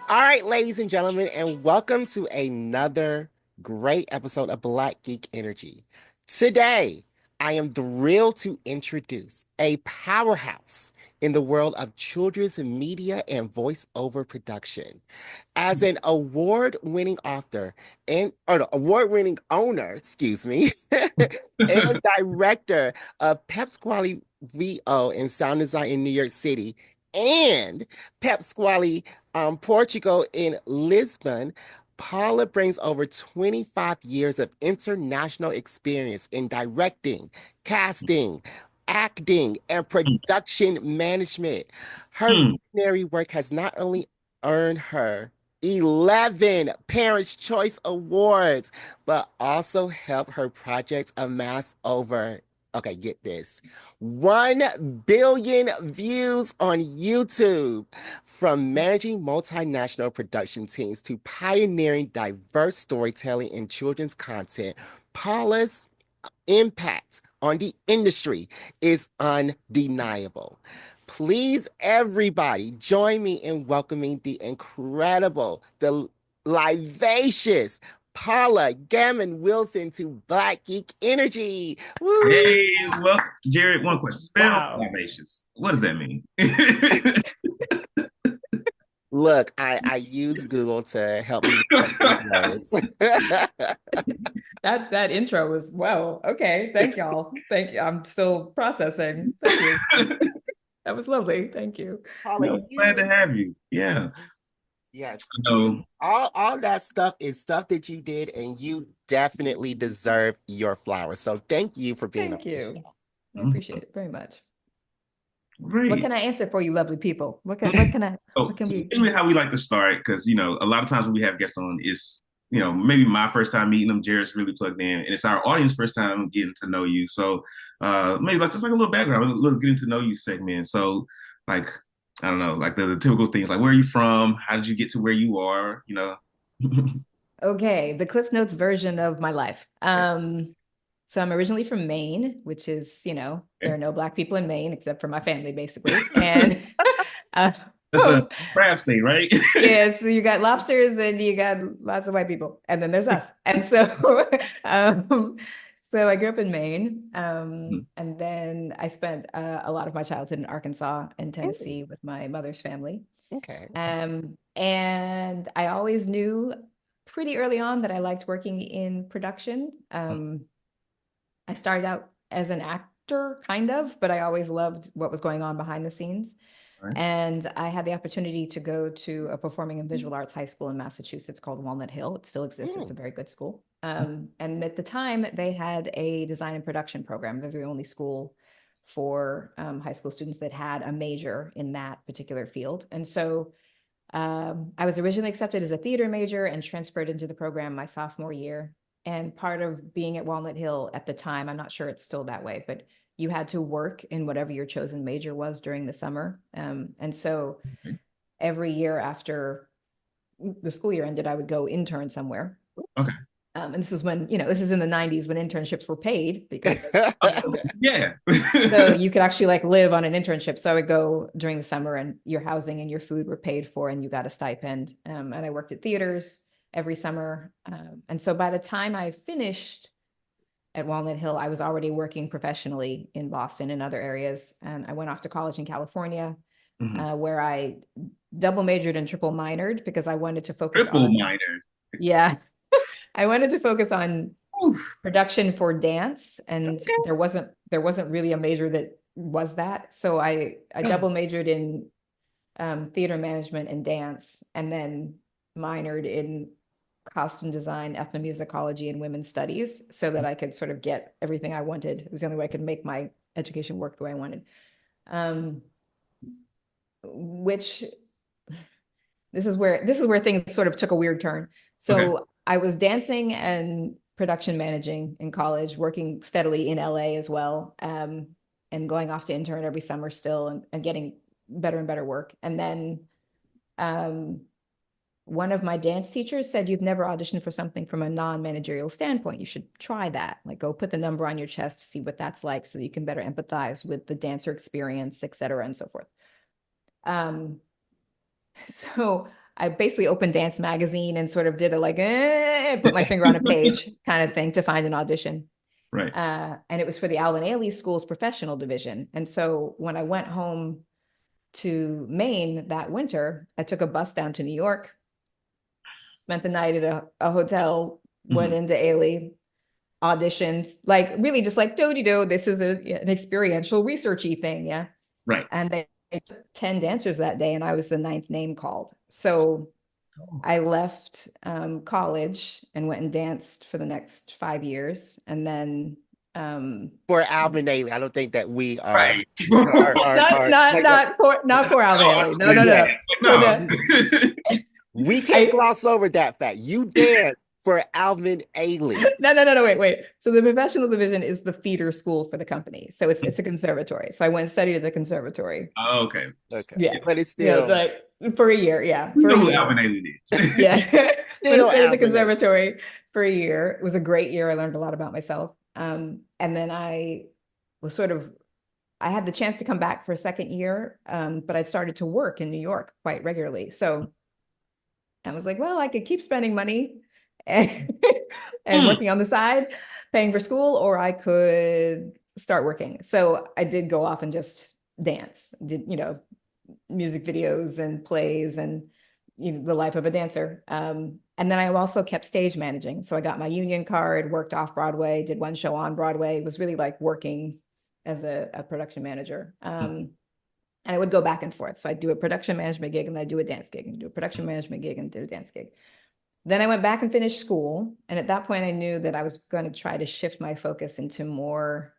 All right, ladies and gentlemen, and welcome to another great episode of Black Geek Energy. Today, I am thrilled to introduce a powerhouse in the world of children's media and voiceover production. As an award-winning author or the award-winning owner, excuse me, and director of Pep Squally VO and sound design in New York City, and Pep Squally Portugal in Lisbon, Paula brings over 25 years of international experience in directing, casting, acting, and production management. Her Hmm. visionary work has not only earned her 11 Parents' Choice Awards, but also helped her projects amass over, okay, get this, 1 billion views on YouTube. From managing multinational production teams to pioneering diverse storytelling in children's content, Paula's impact on the industry is undeniable. Please, everybody, join me in welcoming the incredible, the livacious Paula Gammon Wilson to Black Geek Energy. Woo! Hey, well, Jared, one question. Spell Wow. vivacious. What does that mean? Look, I use Google to help me look up these words. That intro was wow. Okay. Thank y'all. Thank you. I'm still processing. Thank you. That was lovely. Thank you. Paula, No, glad to you, have you. Yeah. yes, So, all that stuff is stuff that you did, and you definitely deserve your flowers. So thank you for being on Thank the you. show. I appreciate it very much. What great. can I answer for you, lovely people? What can So we generally how we like to start, because a lot of times when we have guests on, it's maybe my first time meeting them, Jared's really plugged in, and it's our audience first time getting to know you. So maybe like just like a little background, a little getting to know you segment. So like I don't know, like the typical things like where are you from? How did you get to where you are? Okay, the Cliff Notes version of my life. So I'm originally from Maine, which is, there Okay. are no black people in Maine except for my family, basically. And uh, That's a crab state, right? yeah, so you got lobsters and you got lots of white people, and then there's us. And so, um, so I grew up in Maine, and then I spent a lot of my childhood in Arkansas and Mm, Tennessee with my mother's family. okay. And I always knew pretty early on that I liked working in production. I started out as an actor, kind of, but I always loved what was going on behind the scenes. All right. And I had the opportunity to go to a performing and visual arts high school in Massachusetts called Walnut Hill. It still exists. It's Mm, a very good school. And at the time, they had a design and production program. They're the only school for high school students that had a major in that particular field. And so I was originally accepted as a theater major and transferred into the program my sophomore year. And part of being at Walnut Hill at the time, I'm not sure it's still that way, but you had to work in whatever your chosen major was during the summer. And so every year after the school year ended, I would go intern somewhere. Okay. And this is when, this is in the 90s when internships were paid because Yeah. so you could actually like live on an internship. So I would go during the summer and your housing and your food were paid for and you got a stipend. And I worked at theaters every summer. And so by the time I finished at Walnut Hill, I was already working professionally in Boston and other areas. And I went off to college in California, Mhm. where I double majored and triple minored because I wanted to focus Triple on, minor. yeah, I wanted to focus on Oof. production for dance, and there wasn't really a major that was that. So I double majored in theater management and dance, and then minored in costume design, ethnomusicology, and women's studies, so that I could sort of get everything I wanted. It was the only way I could make my education work the way I wanted. Um, which this is where things sort of took a weird turn. Okay. So I was dancing and production managing in college, working steadily in LA as well, and going off to intern every summer still and getting better and better work. And then um, one of my dance teachers said, "You've never auditioned for something from a non-managerial standpoint. You should try that. Like go put the number on your chest to see what that's like so that you can better empathize with the dancer experience, et cetera, and so forth." Um, so I basically opened Dance Magazine and sort of did a like, put my finger on a page kind of thing to find an audition. Right. And it was for the Alvin Ailey School's professional division. And so when I went home to Maine that winter, I took a bus down to New York, spent the night at a hotel, went into Ailey, auditioned, like really just like do, this is an experiential researchy thing. Yeah. Right. And they took 10 dancers that day, and I was the 9th name called. So I left college and went and danced for the next 5 years. And then For Alvin Ailey, I don't think that we are Right. not for Alvin Ailey. No. No. We can't gloss over that fact. You danced for Alvin Ailey. No, wait. So the professional division is the feeder school for the company. So it's a conservatory. So I went and studied at the conservatory. Oh, okay. Yeah. But it's still like for a year. Yeah. You know who Alvin Ailey is. Yeah. But I studied at the Alvin conservatory for a year. It was a great year. I learned a lot about myself. And then I was I had the chance to come back for a second year, but I'd started to work in New York quite regularly. So I was like, well, I could keep spending money and, working on the side, paying for school, or I could start working. So I did go off and just dance, did, music videos and plays and, the life of a dancer. And then I also kept stage managing. So I got my union card, worked off Broadway, did one show on Broadway. It was really like working as a production manager. And I would go back and forth. So I'd do a production management gig and then I'd do a dance gig and do a production management gig and do a dance gig. Then I went back and finished school. And at that point, I knew that I was going to try to shift my focus into more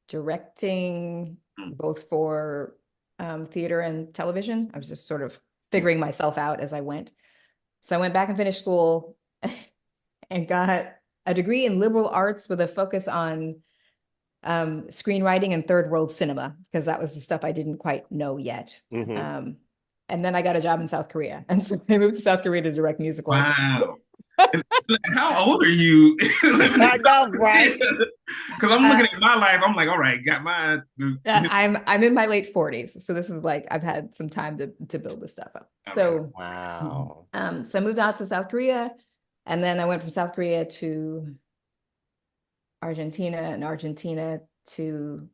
directing, both for theater and television. I was just sort of figuring myself out as I went. So I went back and finished school and got a degree in liberal arts with a focus on screenwriting and third world cinema, because that was the stuff I didn't quite know yet. And then I got a job in South Korea. And so I moved to South Korea to direct musicals. Wow. How old are you? I know, right? Because I'm looking at my life. I'm like, all right, got my. I'm in my late 40s. So this is like, I've had some time to build this stuff up. So, wow. So I moved out to South Korea, and then I went from South Korea to Argentina, and Argentina to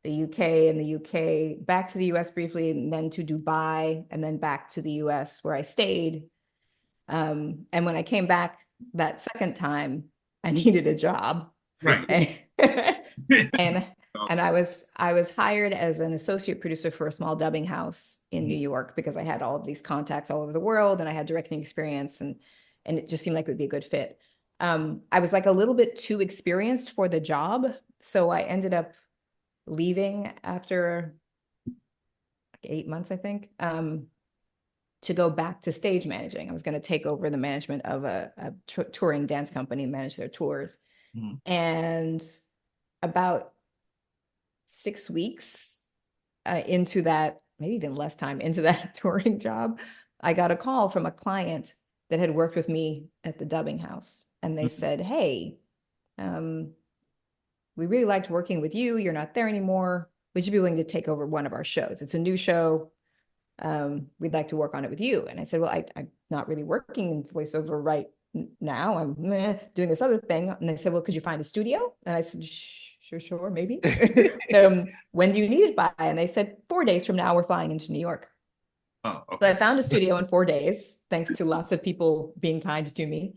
the UK, and the UK back to the US briefly, and then to Dubai, and then back to the US where I stayed. And when I came back that second time, I needed a job. Right. and I was hired as an associate producer for a small dubbing house in New York, because I had all of these contacts all over the world and I had directing experience, and it just seemed like it would be a good fit. I was like a little bit too experienced for the job. So I ended up leaving after like 8 months, I think, to go back to stage managing. I was going to take over the management of a touring dance company and manage their tours. And about 6 weeks into that, maybe even less time into that touring job, I got a call from a client that had worked with me at the dubbing house. And they said, hey, we really liked working with you. You're not there anymore. Would you be willing to take over one of our shows? It's a new show. We'd like to work on it with you. And I said, well, I'm not really working in voiceover right now. I'm doing this other thing. And they said, well, could you find a studio? And I said, sure, maybe. When do you need it by? And they said, 4 days from now, we're flying into New York. Oh, okay. So I found a studio in 4 days, thanks to lots of people being kind to me.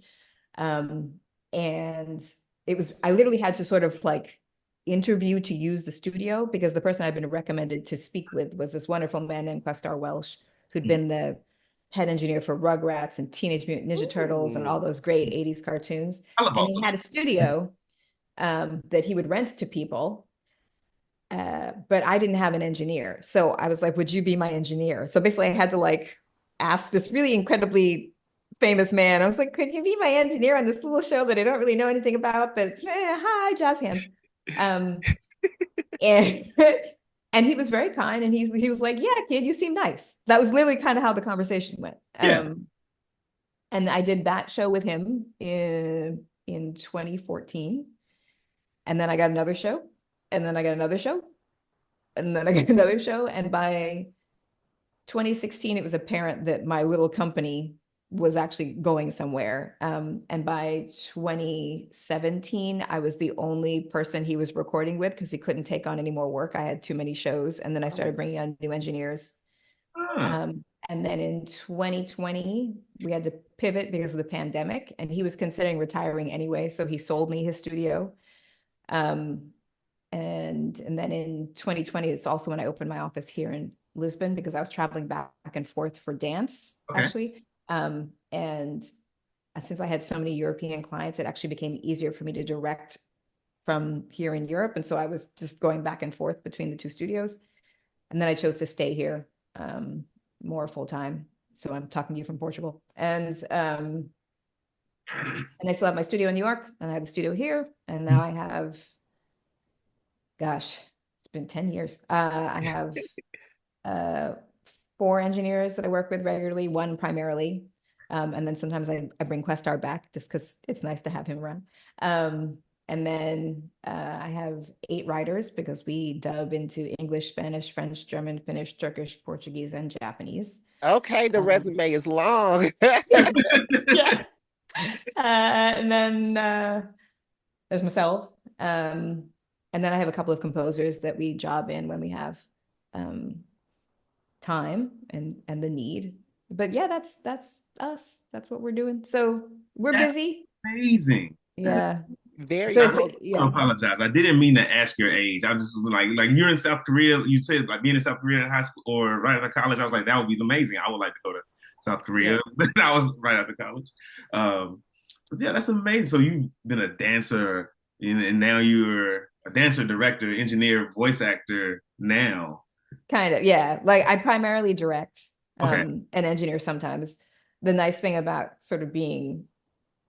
And I literally had to sort of like interview to use the studio, because the person I'd been recommended to speak with was this wonderful man named Questar Welsh, who'd been the head engineer for Rugrats and Teenage Mutant Ninja Turtles and all those great 80s cartoons. And he had a studio that he would rent to people. But I didn't have an engineer. So I was like, would you be my engineer? So basically I had to like ask this really incredibly famous man. I was like, could you be my engineer on this little show that I don't really know anything about, but hi, jazz hands. And and he was very kind, and he was like, yeah, kid, you seem nice. That was literally kind of how the conversation went. And I did that show with him in 2014. And then I got another show, and then I got another show, and then I got another show. And by 2016, it was apparent that my little company was actually going somewhere. And by 2017, I was the only person he was recording with because he couldn't take on any more work. I had too many shows. And then I started bringing on new engineers. Huh. And then in 2020, we had to pivot because of the pandemic, and he was considering retiring anyway. So he sold me his studio. Um, and then in 2020, it's also when I opened my office here in Lisbon because I was traveling back and forth for dance, Okay. actually. And since I had so many European clients, it actually became easier for me to direct from here in Europe. And so I was just going back and forth between the two studios. And then I chose to stay here more full time. So I'm talking to you from Portugal. And I still have my studio in New York, and I have the studio here. And now I have, gosh, it's been 10 years. I have uh, 4 engineers that I work with regularly, one primarily. And then sometimes I bring Questar back just because it's nice to have him around. And then I have 8 writers because we dub into English, Spanish, French, German, Finnish, Turkish, Portuguese, and Japanese. Okay, the resume is long. Yeah. And then there's myself. And then I have a couple of composers that we job in when we have um, time and the need. But yeah, that's us. That's what we're doing. So we're That's busy. amazing. Yeah. Very So I it's cool. want to yeah. apologize. I didn't mean to ask your age. I just like you're in South Korea. You said like being in South Korea in high school or right out of college. I was like that would be amazing. I would like to go to South Yeah. Korea. But I was right after college. But yeah, that's amazing. So you've been a dancer and now you're a dancer, director, engineer, voice actor now. Kind of, yeah. Like I primarily direct Okay. and engineer sometimes. The nice thing about sort of being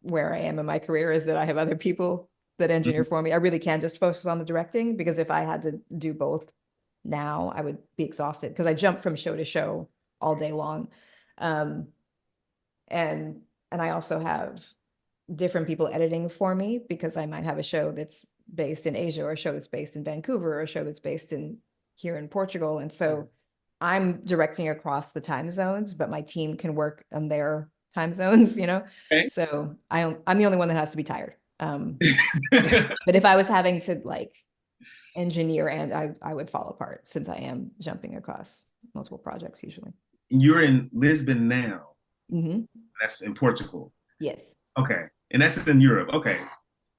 where I am in my career is that I have other people that engineer Mhm. for me. I really can just focus on the directing because if I had to do both now, I would be exhausted because I jump from show to show all day long. Um, and and I also have different people editing for me because I might have a show that's based in Asia or a show that's based in Vancouver or a show that's based in here in Portugal. And so I'm directing across the time zones, but my team can work on their time zones, you know? Okay. So I'm the only one that has to be tired. But if I was having to like engineer and I would fall apart since I am jumping across multiple projects usually. You're in Lisbon now. Hmm. That's in Portugal. Yes. Okay. And that's in Europe. Okay.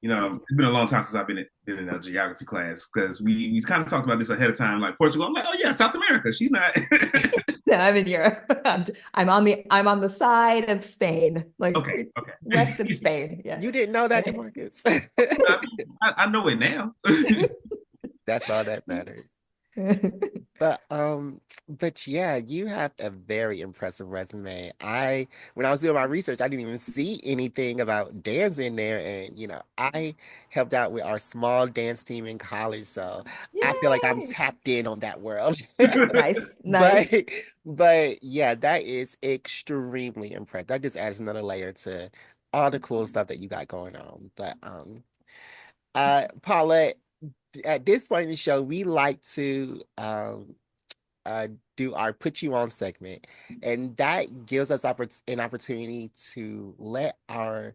Yes. It's been a long time since I've been in a geography class because we kind of talked about this ahead of time, like Portugal. I'm like, oh yeah, South America. She's not. No, I'm in Europe. I'm on the side of Spain, like Okay, okay. west of Spain. Yeah. You didn't know that, DeMarcus. I know it now. That's all that matters. But yeah, you have a very impressive resume. When I was doing my research, I didn't even see anything about dance in there. And I helped out with our small dance team in college, so I feel like I'm Yay! tapped in on that world. Nice, But nice. yeah, that is extremely impressive. That just adds another layer to all the cool stuff that you got going on. But Paula, at this point in the show, we like to uh, do our put you on segment, and that gives us an opportunity to let our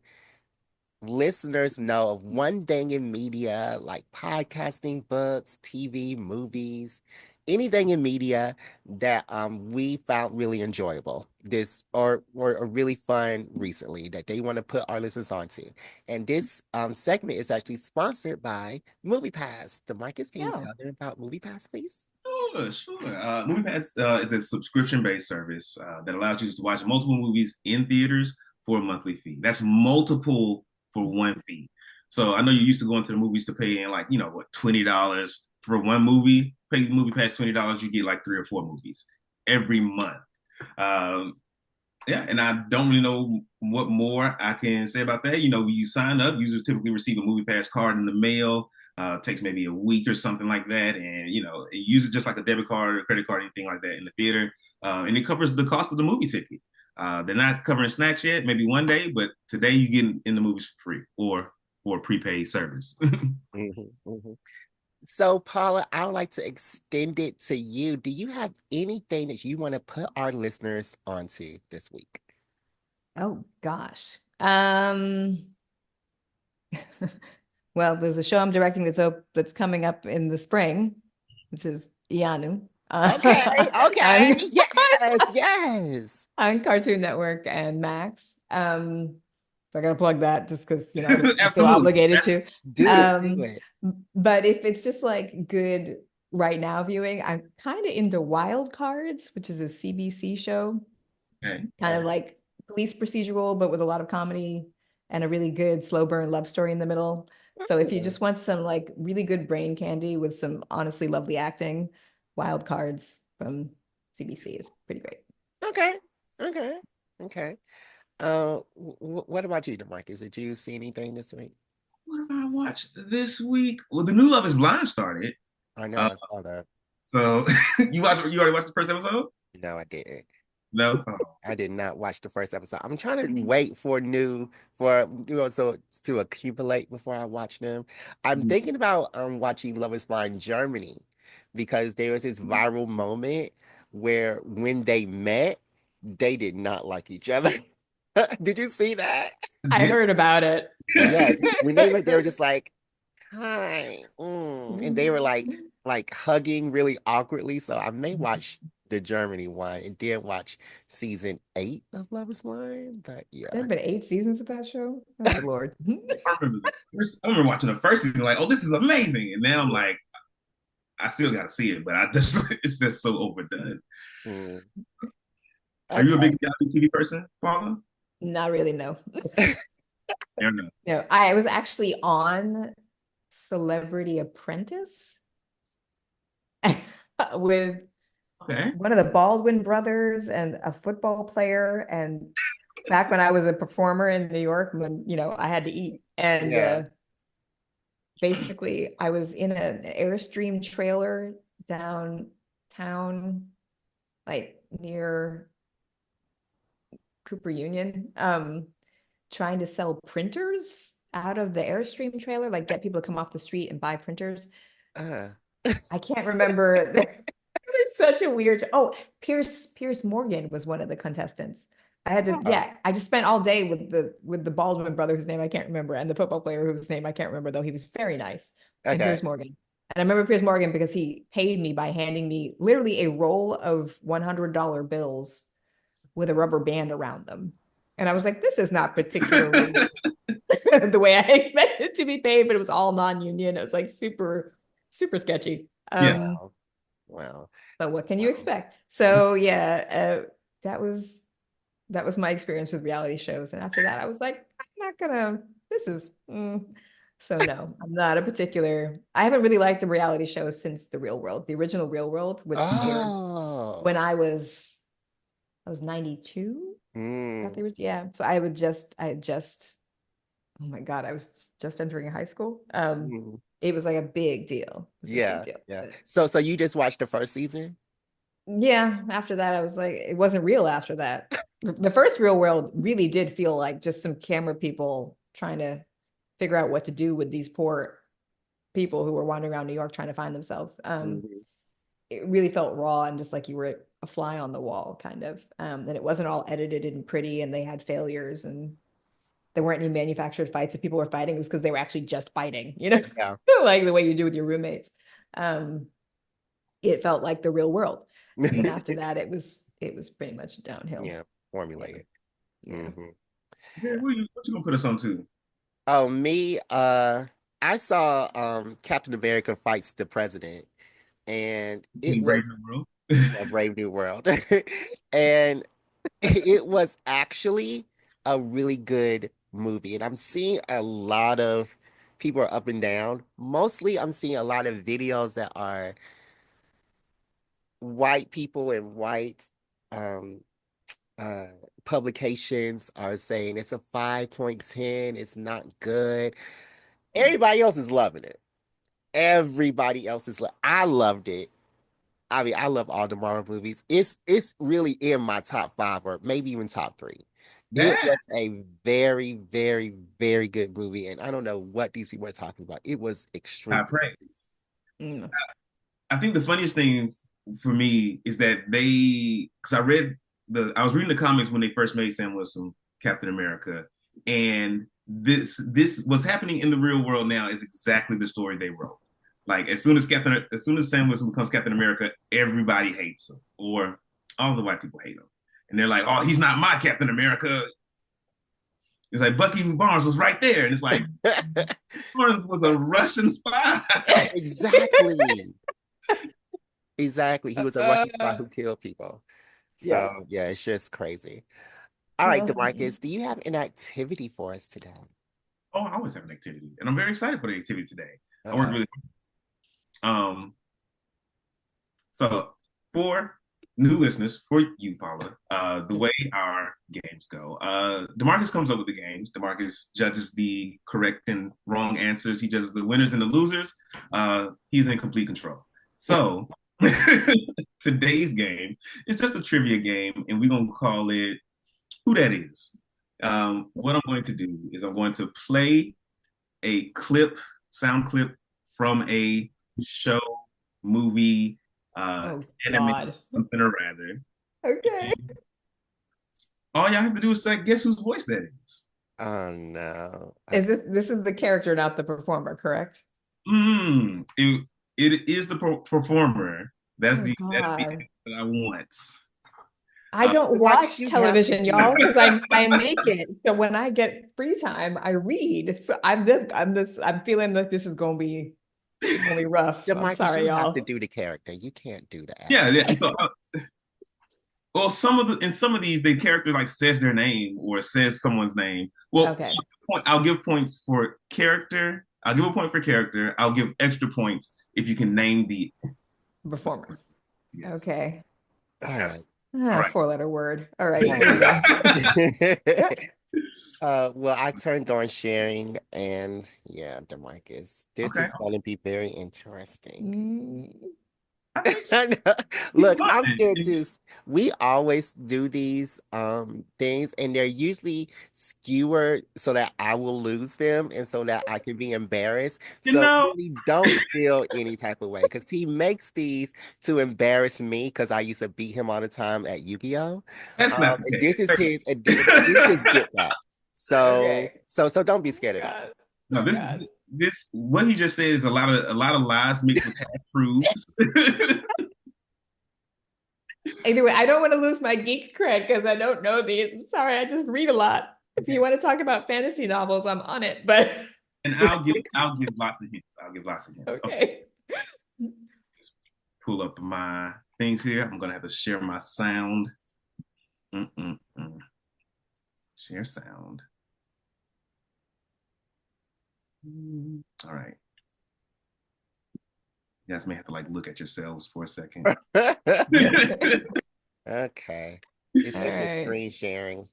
listeners know of one thing in media like podcasting, books, TV, movies, anything in media that we found really enjoyable this or really fun recently that they want to put our listeners onto. And this segment is actually sponsored by MoviePass. DeMarcus, can you Oh, tell them about MoviePass, please? Sure, sure. MoviePass is a subscription-based service that allows you to watch multiple movies in theaters for a monthly fee. That's multiple for one fee. So I know you're used to going to the movies to pay in like, what, $20 for one movie. Pay the MoviePass $20, you get like 3 or 4 movies every month. Um, yeah, and I don't really know what more I can say about that. When you sign up, users typically receive a MoviePass card in the mail. Takes maybe a week or something like that, and use it just like a debit card or credit card, anything like that in the theater, and it covers the cost of the movie ticket. They're not covering snacks yet, maybe one day, but today you get in the movies for free or for a prepaid service. Mhm, mhm. So, Paula, I would like to extend it to you. Do you have anything that you want to put our listeners onto this week? Oh gosh. Well, there's a show I'm directing that's coming up in the spring, which is Iyanu. Okay, okay. on, Yes, yes. on Cartoon Network and Max. So I gotta plug that just because I feel Absolutely. obligated That's to. Do it, do Um, it. but if it's just like good right now viewing, I'm kind of into Wild Cards, which is a CBC show, okay. kind of like police procedural, but with a lot of comedy and a really good slow burn love story in the middle. So if you just want some like really good brain candy with some honestly lovely acting, Wild Cards from CBC is pretty great. Okay, okay, okay. What about you, DeMarcus? Did you see anything this week? What have I watched this week? Well, the new Love Is Blind started. I know Uh, I saw that. so you already watched the first episode? No, I didn't. No. Oh. I did not watch the first episode. I'm trying to wait so to accumulate before I watch them. I'm thinking about watching Love is Blind Germany because there was this viral moment where when they met, they did not like each other. Did you see that? I heard about it. Yes. When they met, they were just like, hi. And they were like hugging really awkwardly. So I may watch the Germany one and then watch season 8 of Love is Blind. But There yeah. have been 8 seasons of that show. Oh Lord. I remember watching the first season, like, oh, this is amazing. And now I'm like, I still got to see it, but I just, it's just so overdone. Mm. Are you a Okay. big reality TV person, Paula? Not really, no. Or no? No, I was actually on Celebrity Apprentice with Okay. one of the Baldwin brothers and a football player. And back when I was a performer in New York, when I had to eat, and Yeah. basically I was in an Airstream trailer downtown, like near Cooper Union, trying to sell printers out of the Airstream trailer, like get people to come off the street and buy printers. Uh, I can't remember. It was such a weird. Oh, Pierce Morgan was one of the contestants. I had to, oh, yeah. I just spent all day with the Baldwin brother whose name I can't remember, and the football player whose name I can't remember, though he was very nice. And okay. Pierce Morgan. And I remember Pierce Morgan because he paid me by handing me literally a roll of $100 bills with a rubber band around them. And I was like, this is not particularly the way I expected to be paid, but it was all non-union. It was like super, super sketchy. Yeah. Wow. Wow. But what can you Wow. expect? So yeah, that was my experience with reality shows. And after that, I was like, I'm not gonna. This is so no, I'm not a particular. I haven't really liked the reality shows since The Real World, the original Real World, which aired when Oh. I was 92. Got Mm. the yeah. So I just oh my God, I was just entering high school. Mm. It was like a big deal. It was a big Yeah. deal. Yeah. But So you just watched the first season? yeah, after that, I was like, it wasn't real after that. The first Real World really did feel like just some camera people trying to figure out what to do with these poor people who were wandering around New York trying to find themselves. Mhm. It really felt raw and just like you were a fly on the wall, kind of. And it wasn't all edited and pretty, and they had failures, and there weren't any manufactured fights. If people were fighting, it was because they were actually just fighting, Yeah. like the way you do with your roommates. Um, it felt like the real world. And then after that, it was pretty much downhill. Yeah. Yeah. Formulated. Yeah. Hmm. Yeah, what you gonna put us on to? Oh, me, I saw Captain America fights the president, and it Brave was New World. a Brave New World. And it was actually a really good movie. And I'm seeing a lot of people are up and down. Mostly I'm seeing a lot of videos that are white people and white um uh publications are saying it's a 5.10, it's not good. Everybody else is loving it. Everybody else is I loved it. I mean, I love all the Marvel movies. It's really in my top 5 or maybe even top 3. It That was a very, very, very good movie, and I don't know what these people are talking about. It was high extremely good. praise. Mm. I think the funniest thing for me is that because I was reading the comments when they first made Sam Wilson. Captain America, and this what's happening in the real world now is exactly the story they wrote. Like as soon as Sam Wilson becomes Captain America, everybody hates him, or all the white people hate him, and they're like, "Oh, he's not my Captain America." It's like Bucky Barnes was right there, and it's like Barnes was a Russian spy. Exactly. Exactly. He was a Russian spy Uh, who killed people. So yep. yeah, it's just crazy. All right, Oh, DeMarcus, do you have an activity for us today? Oh, I always have an activity, and I'm very excited for the activity today. I worked Uh-oh. really so for new listeners, for you, Paula, the way our games go, Demarcus comes up with the games. Demarcus judges the correct and wrong answers. He judges the winners and the losers. He's in complete control. So today's game is just a trivia game, and we're gonna call it Who That Is. What I'm going to do is I'm going to play a sound clip from a show, movie, oh anime, God. something or rather. Okay. All y'all have to do is like guess whose voice that is. Oh no. Is Okay. this is the character, not the performer, correct? Mm, it is the performer. Oh That's the God. answer that I want. I don't DeMarcus, watch you have to television, do y'all, because I make it. So when I get free time, I read. So I'm feeling like this is gonna be rough. I'm DeMarcus, sorry, you have to y'all. do the character. You can't do the act. Yeah, yeah. So well, some of these, the character like says their name or says someone's name. Well, Okay. I'll give points for character. I'll give a point for character. I'll give extra points if you can name the. Performer. Yes. Okay. All right. All Ah, right. four-letter word. All right, All here we go. right. Well, I turned on sharing, and yeah, DeMarcus, this Okay. is going to be very interesting. Mm, I know. It's Look, I'm fun. scared too. We always do these things, and they're usually skewered so that I will lose them and so that I can be embarrassed. You So know, really don't feel any type of way because he makes these to embarrass me because I used to beat him all the time at Yu-Gi-Oh! that's not the And case. this is his this is get back. So okay. so don't be Oh scared at all. God. No, Oh God. this what he just said is a lot of lies mixed with half truths. Anyway, I don't want to lose my geek cred because I don't know these. I'm sorry, I just read a lot. If you want to talk about fantasy novels, I'm on it. But And I'll give lots of hints. I'll give lots of hints. Okay, okay. just pull up my things here. I'm gonna have to share my sound. Mm-mm-mm. Share sound. All right. You guys may have to like look at yourselves for a second. Okay. It's All definitely right. screen sharing.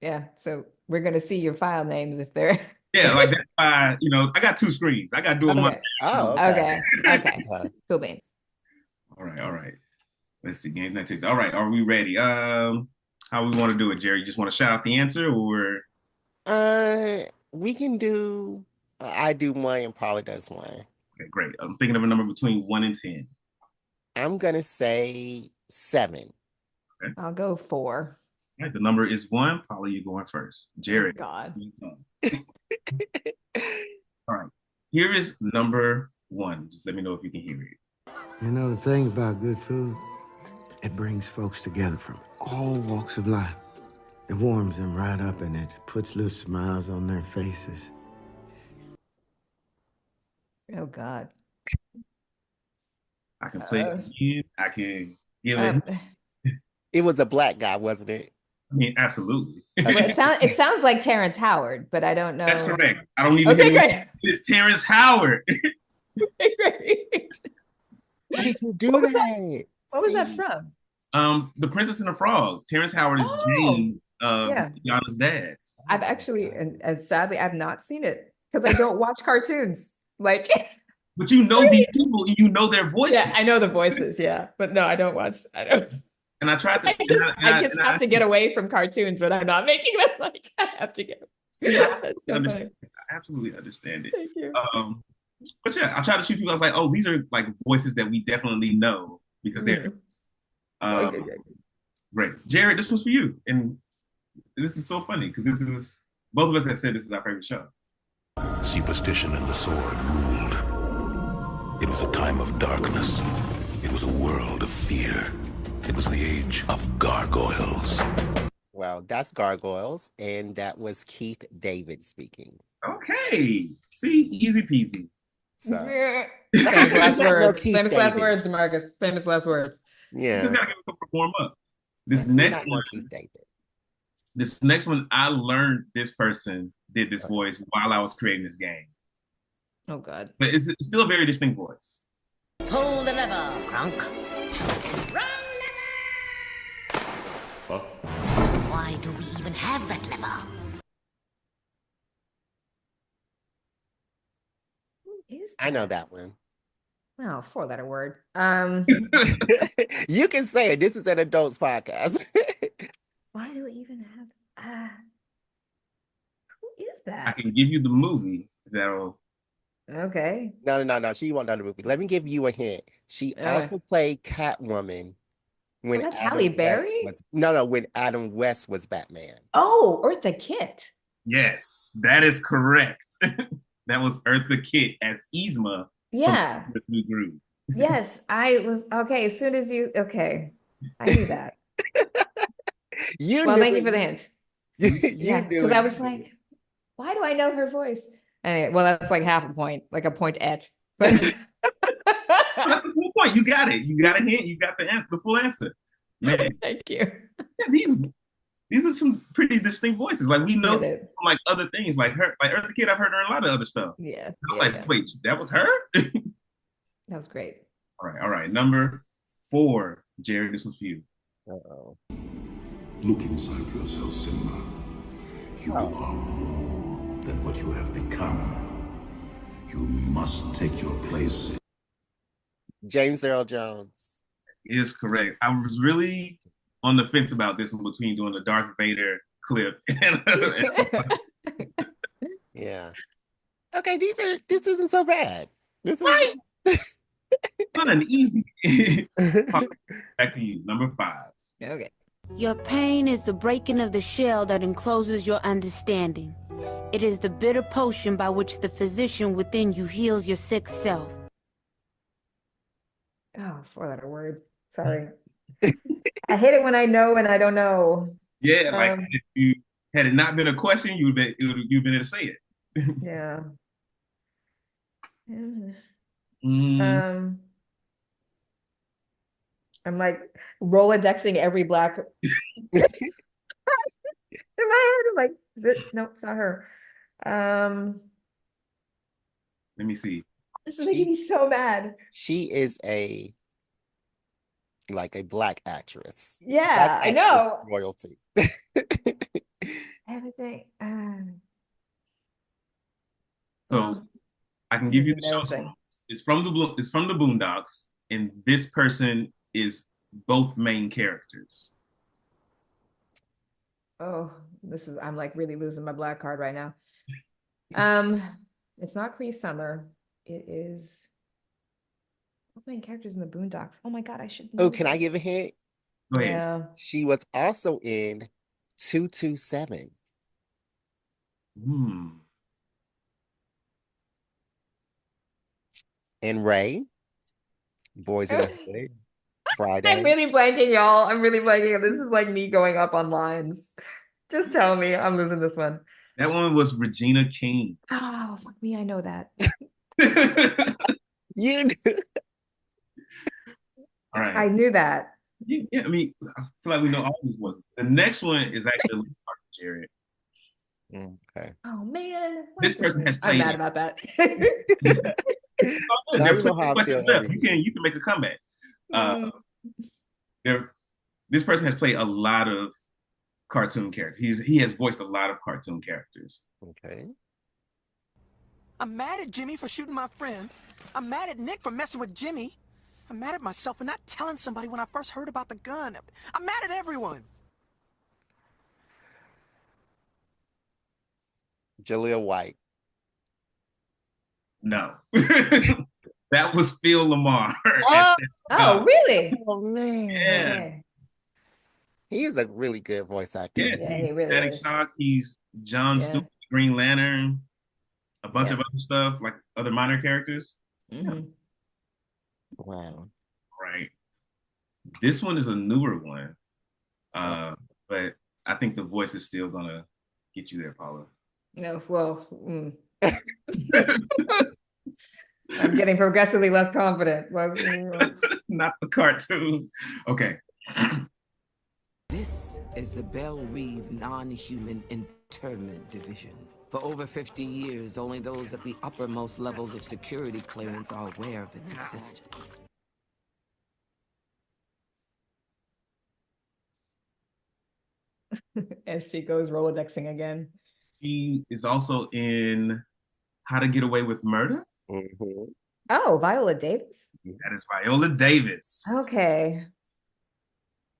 Yeah. So we're gonna see your file names if they're Yeah, like that's why, I got two screens. I got to do them on. okay. Oh, okay. Okay. Okay. Okay. Cool beans. All right, all right. Let's see. Games next. All right, are we ready? How we want to do it, Jerry? You just want to shout out the answer, or We can do. I do one and Paula does one. okay, great. I'm thinking of a number between 1 and 10. I'm gonna say 7. Okay. I'll go 4. All right, the number is 1. Paula, you going first. Oh Jerry. God. All right. Here is number 1. Just let me know if you can hear it. You know, the thing about good food, it brings folks together from all walks of life. It warms them right up and it puts little smiles on their faces. Oh God. I can play it Uh, again. I can give uh, it. It was a black guy, wasn't it? I mean, absolutely. well, Okay. it sounds like Terrence Howard, but I don't That's know. correct. I don't even Okay, hear great. it's Terrence Howard. Okay, great. How did you do What was that? that? What was that See? from? The Princess and the Frog. Terrence Howard is Oh, James, yeah. Iyana's dad. Oh I've my actually, God. and sadly, I've not seen it because I don't watch cartoons. Like, But you know these people and you know their voices. yeah, I know the voices, yeah, but no, I don't watch. I don't. And I tried to, I just have to get away from cartoons, but I'm not making them. Like, I have to get. yeah, That's so funny. I absolutely understand it. Thank you. But yeah, I try to shoot people. I was like, oh, these are like voices that we definitely know because they're Okay, great. Jared, this was for you. And this is so funny because this is both of us have said this is our favorite show. Superstition and the sword ruled. It was a time of darkness. It was a world of fear. It was the age of gargoyles. Well, that's Gargoyles, and that was Keith David speaking. Okay, see, easy peasy. So Famous last No, words. Keith Famous last David. words, Marcus. Famous last words. You yeah, just gotta give it a warm up. This we next not one, know Keith David. I learned this person did this voice while I was creating this game, Oh God. but it's still a very distinct voice. Pull the lever, Crunk. Wrong lever! Huh? Why do we even have that lever? Who is I know that? that one. Oh, four-letter word. You can say it. This is an adults podcast. Why do we even have who is I that? can give you the movie that'll. Okay. No. She won't know the movie. Let me give you a hint. She also played Catwoman when that's Adam Halle West Berry? was when Adam West was Batman. Oh, Eartha Kitt. Yes, that is correct. That was Eartha Kitt as Yzma Yeah. from this new groove. Yes, I was okay. As soon as you I knew that. You Well, knew thank you it. for the hint. You Yeah, knew because it. I was like, why do I know her voice? Anyway, well, that's like half a point, like a point at. But That's the full point. You got it. You got a hint. You got the answer, the full answer. Man, thank you. yeah, these are some pretty distinct voices. Like we know Yeah, from like other things, like her, like Eartha Kitt. I've heard her in a lot of other stuff. yeah, I was yeah, like, yeah. wait, that was her? That was great. All right. Number 4, Jerry. This was for you. Uh-oh. Look inside yourself, Simba. You are more than what you have become. You must take your place. James Earl Jones. Is correct. I was really on the fence about this one between doing the Darth Vader clip and Yeah. Okay, this isn't so bad. This is right. Fun and easy. Back to you. Number 5. Okay. Your pain is the breaking of the shell that encloses your understanding. It is the bitter potion by which the physician within you heals your sick self. Oh, four-letter word. Sorry. I hate it when I know and I don't know. Yeah, like if you had it not been a question, you'd been able to say it. Yeah. Mm. I'm like Rolodexing every black in my head. I'm like, no, it's not her. Let me see. This is making me so mad. She is a black actress. Yeah, Black I actress know. royalty. Everything. So I can give you the show. Embarrassing. It's from the Boondocks, and this person is both main characters. Oh, I'm like really losing my black card right now. It's not Cree Summer. It is what main characters in the Boondocks? Oh my God, I should know. Oh, can I give a hint? Go ahead. Yeah. She was also in 227. And Ray, Boys in the Hood, Friday. I'm really blanking, y'all. I'm really blanking. This is like me going up on lines. Just tell me I'm losing this one. That one was Regina King. Oh, fuck me. I know that. You do. All right. I knew that. Yeah, I mean, I feel like we know all these ones. The next one is actually a little hard, Jared. Okay. Oh man. This person has I'm played. mad about that. Now There you are know how I questions feel left. every You can make a comeback. This person has played a lot of cartoon characters. He has voiced a lot of cartoon characters. Okay. I'm mad at Jimmy for shooting my friend. I'm mad at Nick for messing with Jimmy. I'm mad at myself for not telling somebody when I first heard about the gun. I'm mad at everyone. Jaleel White. No. That was Phil Lamar. Oh, really? Oh man. Yeah. Okay. He is a really good voice actor. Yeah, he's he really Static is. Shock. He's John Yeah. Stewart, Green Lantern, a bunch Yeah. of other stuff, like other minor characters. Mhm. Wow. Right. This one is a newer one. Oh. But I think the voice is still gonna get you there, Paula. No, well, I'm getting progressively less confident. Not the cartoon. Okay. This is the Belle Reeve Non-Human Interment Division. For over 50 years, only those at the uppermost levels of security clearance are aware of its existence. As she goes Rolodexing again. She is also in How to Get Away with Murder. Mhm. Oh, Viola Davis? That is Viola Davis. Okay.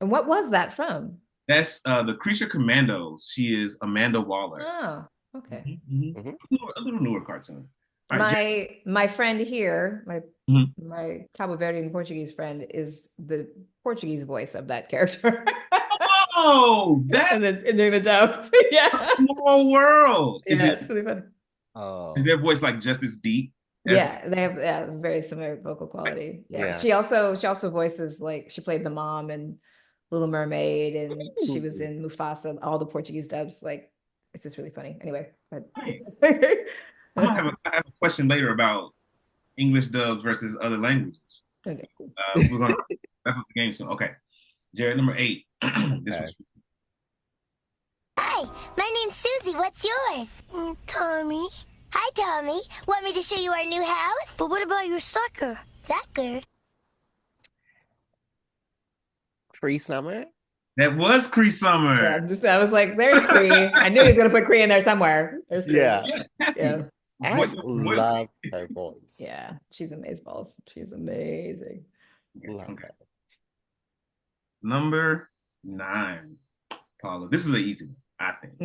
And what was that from? That's the Creature Commandos. She is Amanda Waller. Oh, okay. Mhm. A little newer cartoon. All right, My friend here, Mhm. my Cabo Verdean Portuguese friend is the Portuguese voice of that character. Oh, that's and doing the dub. Yeah. Small World. Yeah, it's really fun. Oh. Is their voice like just as deep? Yeah, they have very similar vocal quality. Yeah. She also voices, like, she played the mom in Little Mermaid, and she was in Mufasa, all the Portuguese dubs. Like, it's just really funny. Anyway, but Nice. I have a question later about English dubs versus other languages. Okay. We're gonna wrap up the game soon. Okay, Jared, number 8. This was Hi, my name's Susie. What's yours? Tommy. Hi, Tommy. Want me to show you our new house? But what about your sucker? Sucker? Cree Summer. that was Cree Summer. Yeah, I was like, there's Cree. I knew he was gonna put Cree in there somewhere. There's Cree. Yeah. Yeah. I love her voice. Yeah, she's amazeballs. She's amazing. Love Okay. her. Number 9, Paula. This is an easy one, I think.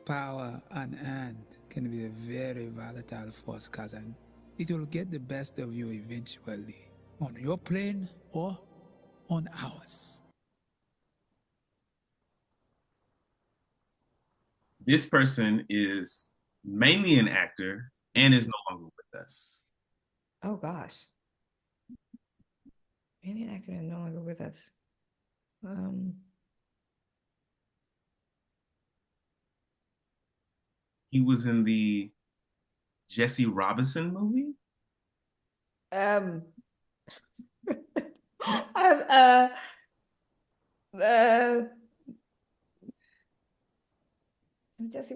Power and ant can be a very volatile force, cousin. It will get the best of you eventually, on your plane or on ours. This person is mainly an actor and is no longer with us. Oh gosh. Any actor no longer with us. He was in the Jesse Robinson movie. Jesse,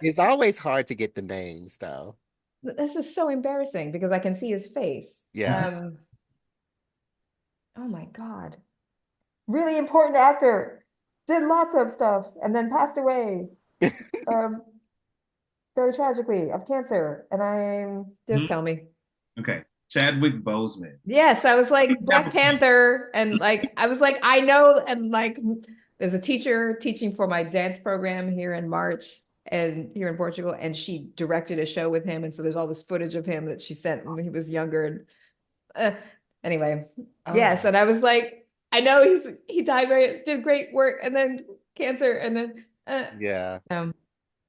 It's always hard to get the names, though. this is so embarrassing because I can see his face. Yeah. Oh my God. Really important actor. Did lots of stuff and then passed away. Very tragically of cancer. And I'm just tell me. Okay. Chadwick Boseman. Yes, I was like Black Panther, and like I was like, I know, and like there's a teacher teaching for my dance program here in March and here in Portugal, and she directed a show with him, and so there's all this footage of him that she sent when he was younger. And anyway, yes, and I was like, I know he died did great work, and then cancer, and then yeah.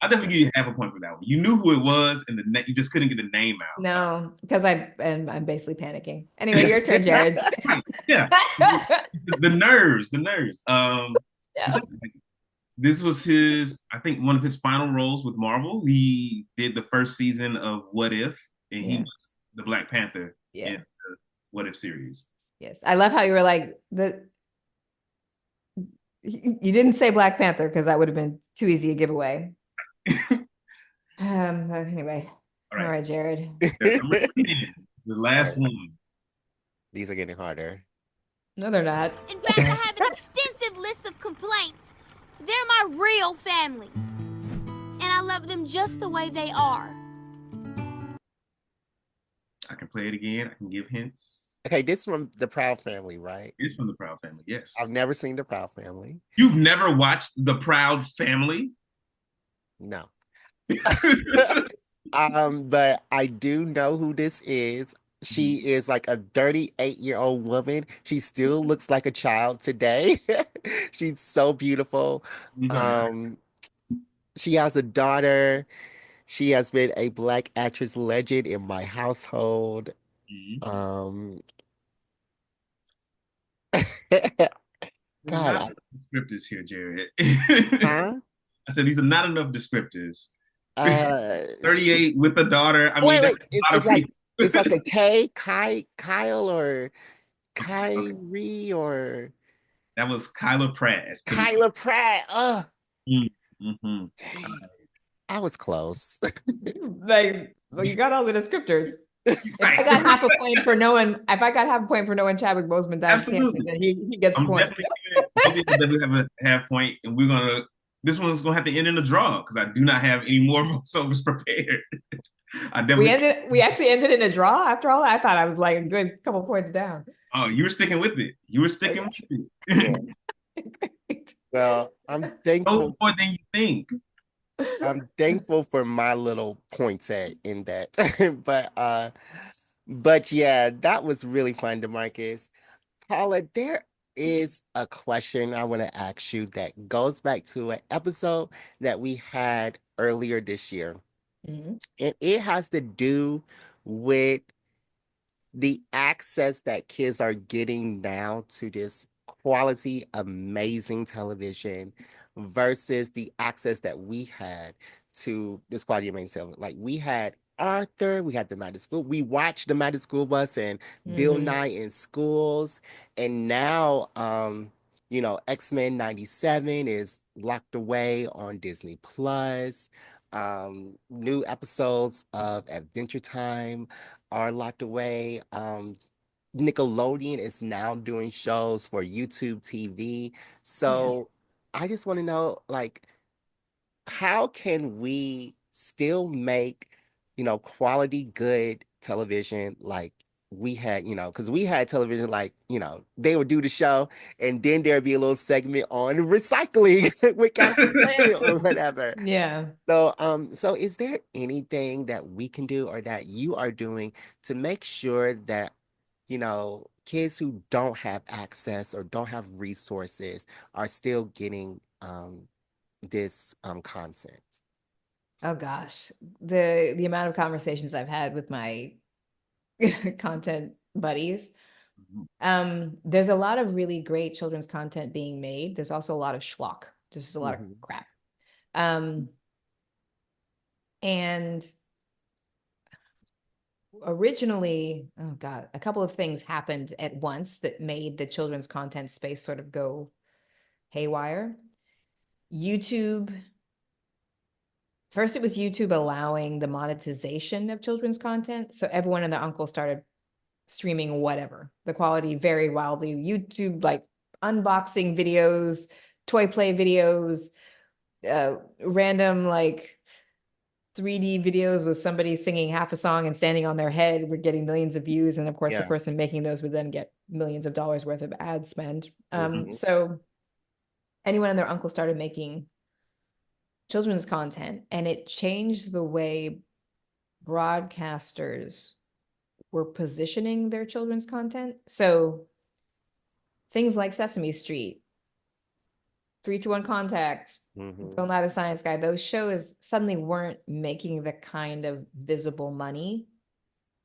I definitely give you half a point for that one. You knew who it was, and you just couldn't get the name out. No, because I'm basically panicking. Anyway, your turn, Jared. Yeah, the nerves. Yeah. This was I think one of his final roles with Marvel. He did the first season of What If, and he was the Black Panther in the What If series. Yes, I love how you were like you didn't say Black Panther because that would have been too easy a giveaway. Anyway, all right, Jared. The last one. These are getting harder. No, they're not. In fact, I have an extensive list of complaints. They're my real family, and I love them just the way they are. I can play it again. I can give hints. Okay, this is from the Proud Family, right? It's from the Proud Family, yes. I've never seen the Proud Family. You've never watched the Proud Family? No. But I do know who this is. She is like a 38-year-old woman. She still looks like a child today. She's so beautiful. Um, she has a daughter. She has been a Black actress legend in my household. Um, God, Not enough descriptors here, Jared. huh? I said these are not enough descriptors. She, 38 with a daughter. I mean, wait, that's wait. a lot of people. It's like a Kyle or Kyrie or That was Kyla Pratt as Penny. Kyla Pratt. Ugh, Mm-hmm. dang, I was close. Like, well, you got all the descriptors. If I got half a point for knowing, if I got half a point for knowing Chadwick Boseman died of cancer, Absolutely. then he gets a I'm point. definitely giving both of you definitely have a half point, and we're gonna. This one's gonna have to end in a draw because I do not have any more voiceovers prepared. I definitely. We actually ended in a draw after all. I thought I was like a good couple points down. Oh, you were sticking with it. You were sticking with it. Yeah. Well, I'm thankful. No more than you think. I'm thankful for my little points in that. But yeah, that was really fun, DeMarcus. Paula, there is a question I want to ask you that goes back to an episode that we had earlier this year. Mhm. And it has to do with the access that kids are getting now to this quality, amazing television versus the access that we had to this quality, amazing television. Like we had Arthur, we had the Magic School, we watched the Magic School Bus and Bill Mhm. Nye in schools, and now X-Men 97 is locked away on Disney Plus. New episodes of Adventure Time are locked away. Nickelodeon is now doing shows for YouTube TV. So I just want to know, like, how can we still make, quality, good television like we had, because we had television like, they would do the show and then there'd be a little segment on recycling with Captain Planet or whatever. Yeah. So is there anything that we can do or that you are doing to make sure that, kids who don't have access or don't have resources are still getting this content? Oh gosh, the amount of conversations I've had with my content buddies. There's a lot of really great children's content being made. There's also a lot of schlock. There's just a lot of crap. And originally, oh God, a couple of things happened at once that made the children's content space sort of go haywire. First, it was YouTube allowing the monetization of children's content. So everyone and their uncle started streaming whatever. The quality varied wildly. YouTube, like unboxing videos, toy play videos, random like 3D videos with somebody singing half a song and standing on their head were getting millions of views. And of course, the person making those would then get millions of dollars worth of ad spend. So anyone and their uncle started making children's content, and it changed the way broadcasters were positioning their children's content. So things like Sesame Street, 3-2-1 Contact, Bill Nye the Science Guy, those shows suddenly weren't making the kind of visible money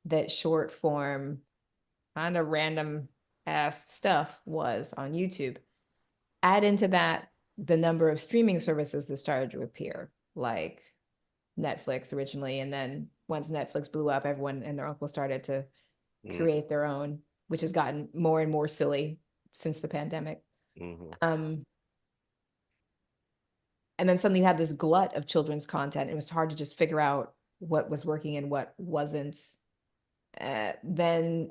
that short form, kind of random ass stuff was on YouTube. Add into that the number of streaming services that started to appear, like Netflix originally, and then once Netflix blew up, everyone and their uncle started to create their own, which has gotten more and more silly since the pandemic. And then suddenly you had this glut of children's content. It was hard to just figure out what was working and what wasn't. Then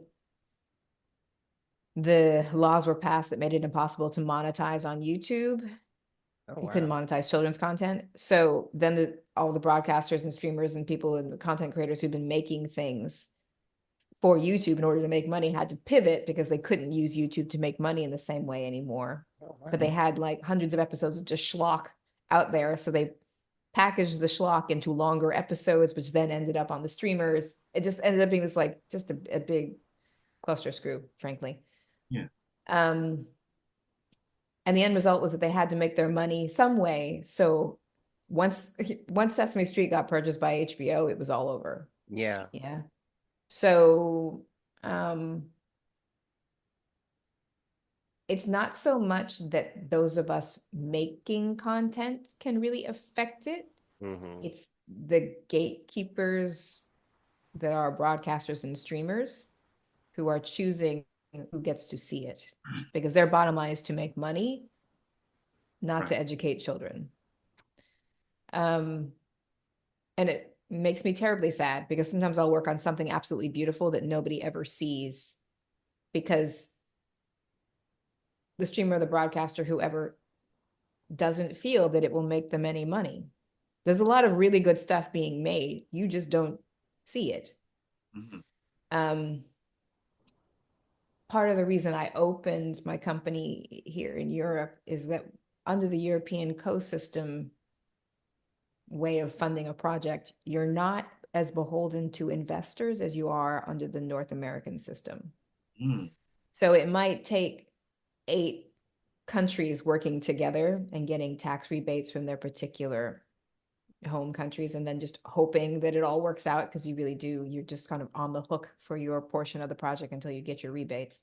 the laws were passed that made it impossible to monetize on YouTube. You couldn't monetize children's content. So then all the broadcasters and streamers and people and content creators who've been making things for YouTube in order to make money had to pivot because they couldn't use YouTube to make money in the same way anymore. But they had like hundreds of episodes of just schlock out there. So they packaged the schlock into longer episodes, which then ended up on the streamers. It just ended up being this like just a big cluster screw, frankly. Yeah. And the end result was that they had to make their money some way. So once Sesame Street got purchased by HBO, it was all over. Yeah. Yeah. So it's not so much that those of us making content can really affect it. Mm-hmm. It's the gatekeepers that are broadcasters and streamers who are choosing who gets to see it, because their bottom line is to make money, not to educate children. And it makes me terribly sad, because sometimes I'll work on something absolutely beautiful that nobody ever sees, because the streamer, the broadcaster, whoever, doesn't feel that it will make them any money. There's a lot of really good stuff being made. You just don't see it. Mm-hmm. Part of the reason I opened my company here in Europe is that under the European co-system way of funding a project, you're not as beholden to investors as you are under the North American system. Mm. So it might take 8 countries working together and getting tax rebates from their particular home countries, and then just hoping that it all works out, because you really do, you're just kind of on the hook for your portion of the project until you get your rebates.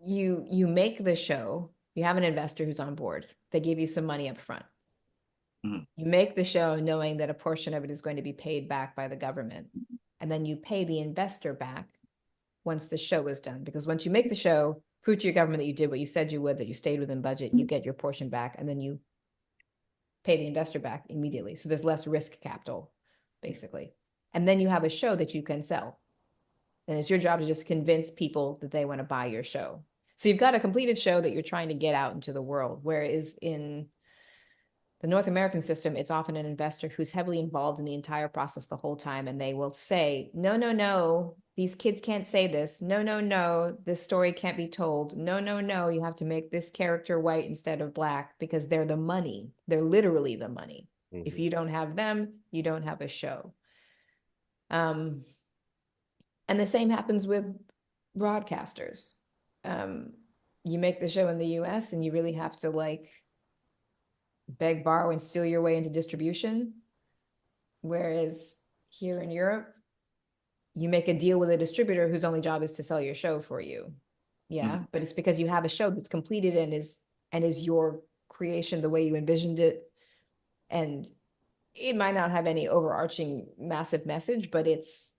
You make the show, you have an investor who's on board, they give you some money up front. Mm. You make the show knowing that a portion of it is going to be paid back by the government, and then you pay the investor back once the show is done, because once you make the show, prove to your government that you did what you said you would, that you stayed within budget, you get your portion back, and then you pay the investor back immediately. So there's less risk capital, basically. And then you have a show that you can sell. And it's your job to just convince people that they want to buy your show. So you've got a completed show that you're trying to get out into the world. Whereas in the North American system, it's often an investor who's heavily involved in the entire process the whole time. And they will say, no, no, no, these kids can't say this. No, no, no, this story can't be told. No, no, no, you have to make this character white instead of black, because they're the money. They're literally the money. Mm-hmm. If you don't have them, you don't have a show. And the same happens with broadcasters. You make the show in the US and you really have to like beg, borrow, and steal your way into distribution. Whereas here in Europe, you make a deal with a distributor whose only job is to sell your show for you. Yeah, mm-hmm. But it's because you have a show that's completed and is your creation the way you envisioned it. And it might not have any overarching massive message, but it's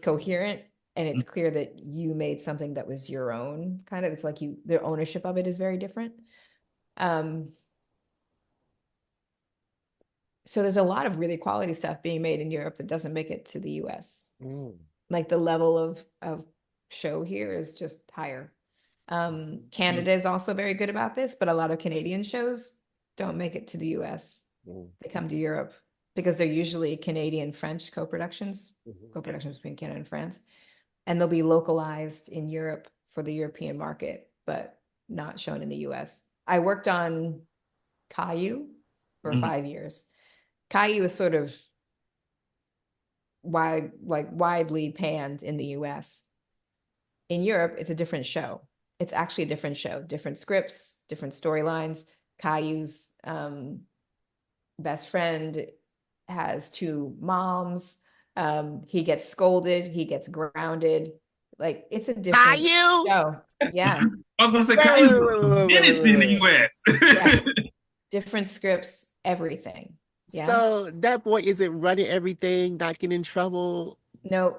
coherent, and it's clear that you made something that was your own, kind of. It's like the ownership of it is very different. So there's a lot of really quality stuff being made in Europe that doesn't make it to the US. Like the level of show here is just higher. Canada is also very good about this, but a lot of Canadian shows don't make it to the US. They come to Europe because they're usually Canadian-French co-productions, co-productions between Canada and France. And they'll be localized in Europe for the European market, but not shown in the US. I worked on Caillou for 5 years. Caillou is sort of widely panned in the US. In Europe, it's a different show. It's actually a different show, different scripts, different storylines. Caillou's best friend has 2 moms. He gets scolded, he gets grounded. Like, it's a different show. Yeah. I was gonna say Caillou's menace in the US. Yeah. Different scripts, everything. Yeah. So that boy isn't running everything, not getting in trouble. No,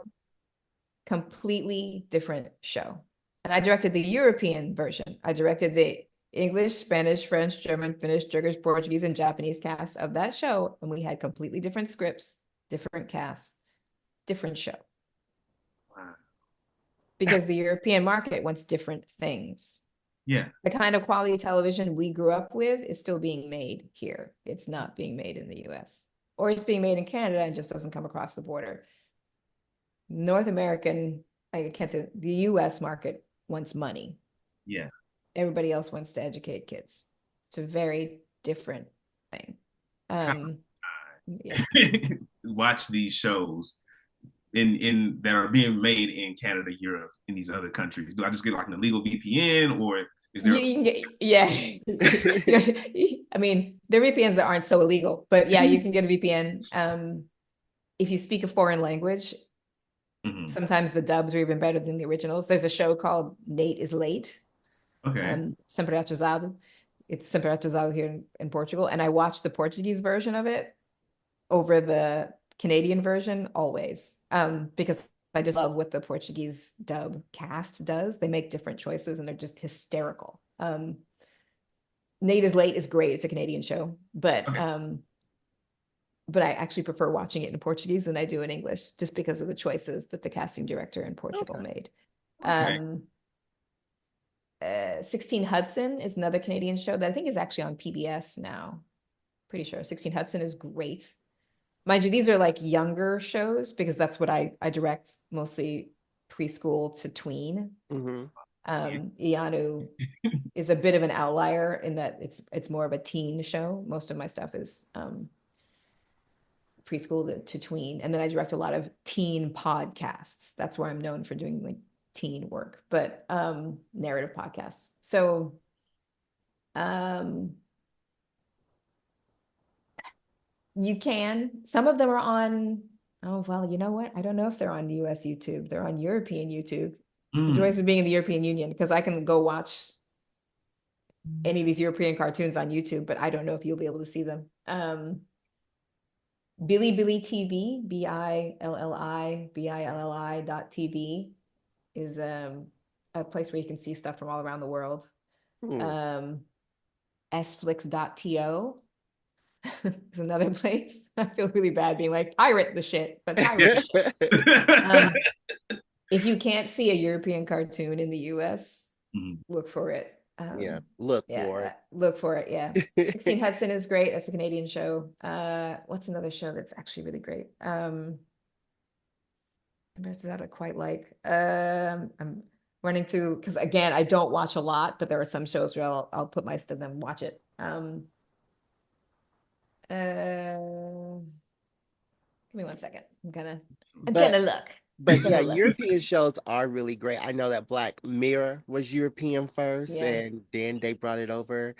completely different show. And I directed the European version. I directed the English, Spanish, French, German, Finnish, Turkish, Portuguese, and Japanese cast of that show. And we had completely different scripts, different casts, different show. Wow. Because the European market wants different things. Yeah. The kind of quality television we grew up with is still being made here. It's not being made in the US. Or it's being made in Canada and just doesn't come across the border. North American, I can't say, the US market wants money. Yeah. everybody else wants to educate kids. It's a very different thing. Yeah. Watch these shows in that are being made in Canada, Europe, in these other countries. Do I just get like an illegal VPN, or is there? Yeah. I mean, there are VPNs that aren't so illegal, but yeah, you can get a VPN. If you speak a foreign language, sometimes the dubs are even better than the originals. There's a show called Nate is Late. Okay. Sempre Atrasado. It's Sempre Atrasado here in Portugal. And I watched the Portuguese version of it over the Canadian version always. Because I just love what the Portuguese dub cast does. They make different choices and they're just hysterical. Nate is Late is great. It's a Canadian show, but I actually prefer watching it in Portuguese than I do in English, just because of the choices that the casting director in Portugal made. 16 Hudson is another Canadian show that I think is actually on PBS now. Pretty sure 16 Hudson is great. Mind you, these are like younger shows because that's what I direct, mostly preschool to tween. Iyanu is a bit of an outlier in that it's more of a teen show. Most of my stuff is preschool to tween, and then I direct a lot of teen podcasts. That's where I'm known for doing like teen work, but narrative podcasts. So you can, some of them are on, oh, well, you know what? I don't know if they're on US YouTube. They're on European YouTube. The joys of being in the European Union, because I can go watch any of these European cartoons on YouTube, but I don't know if you'll be able to see them. Billy TV, BILLI.TV is a place where you can see stuff from all around the world. Sflix.to is another place. I feel really bad being like, pirate the shit, but pirate the shit. If you can't see a European cartoon in the US, look for it. Look for it. Look for it, yeah. 16 Hudson is great. That's a Canadian show. What's another show that's actually really great? The rest of that I quite like. I'm running through, because again, I don't watch a lot, but there are some shows where I'll put my stuff and watch it. Give me 1 second. I'm gonna look. But yeah, European shows are really great. I know that Black Mirror was European first, and then they brought it over.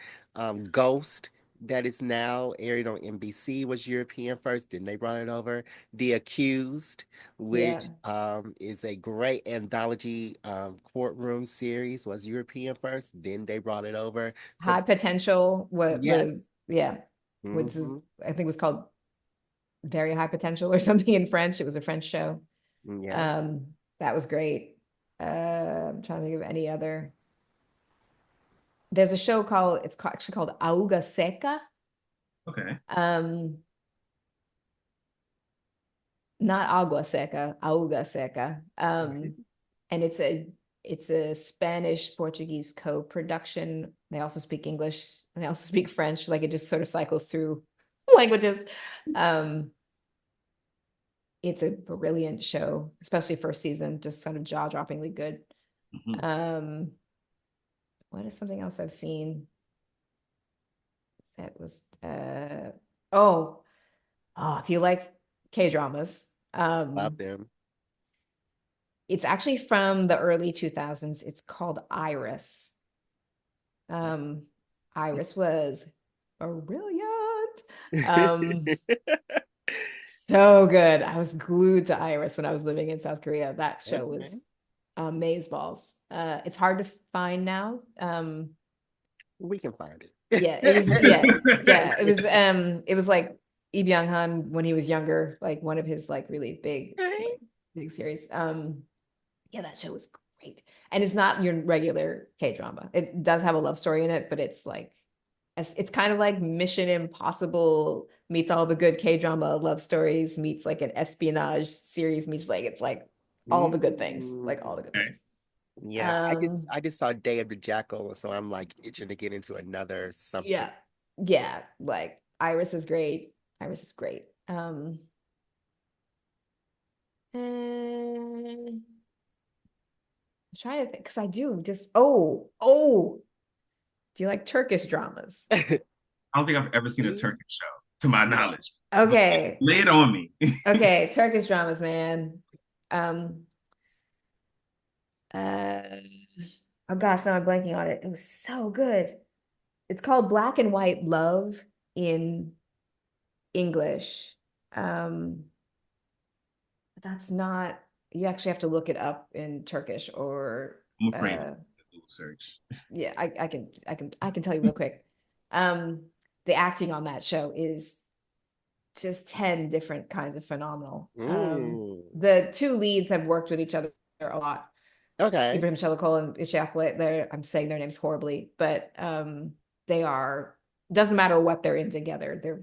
Ghost, that is now aired on NBC, was European first, then they brought it over. The Accused, which is a great anthology courtroom series, was European first, then they brought it over. So, High Potential was which is, I think, was called Very High Potential or something in French. It was a French show. That was great. I'm trying to think of any other. There's a show it's actually called Auga Seca. Okay. Not Agua Seca, Auga Seca. And it's a Spanish Portuguese co-production. They also speak English and they also speak French. Like, it just sort of cycles through languages. It's a brilliant show, especially first season, just sort of jaw-droppingly good. What is something else I've seen that was if you like K-dramas, love them. It's actually from the early 2000s. It's called Iris. Iris was brilliant. So good. I was glued to Iris when I was living in South Korea. That show was amazeballs. It's hard to find now. We can find it. It was it was like Lee Byung-hun when he was younger, like one of his like really big series. That show was great. And it's not your regular K-drama. It does have a love story in it, but it's like it's kind of like Mission Impossible meets all the good K-drama love stories meets like an espionage series meets like, it's like all the good things, like all the good things. Yeah, I just saw Day of the Jackal, so I'm like itching to get into another something. Yeah, like Iris is great. I'm trying to think, because I do just Do you like Turkish dramas? I don't think I've ever seen a Turkish show, to my knowledge. Okay. Lay it on me. Okay, Turkish dramas, man. Um, oh gosh, now I'm blanking on it. It was so good. It's called Black and White Love in English. That's not, you actually have to look it up in Turkish or I'm afraid of Google search. yeah, I can tell you real quick. The acting on that show is just 10 different kinds of phenomenal. The two leads have worked with each other a lot. Okay. Ibrahim Shalakol and Ishaq, I'm saying their names horribly, but they are, doesn't matter what they're in together, they're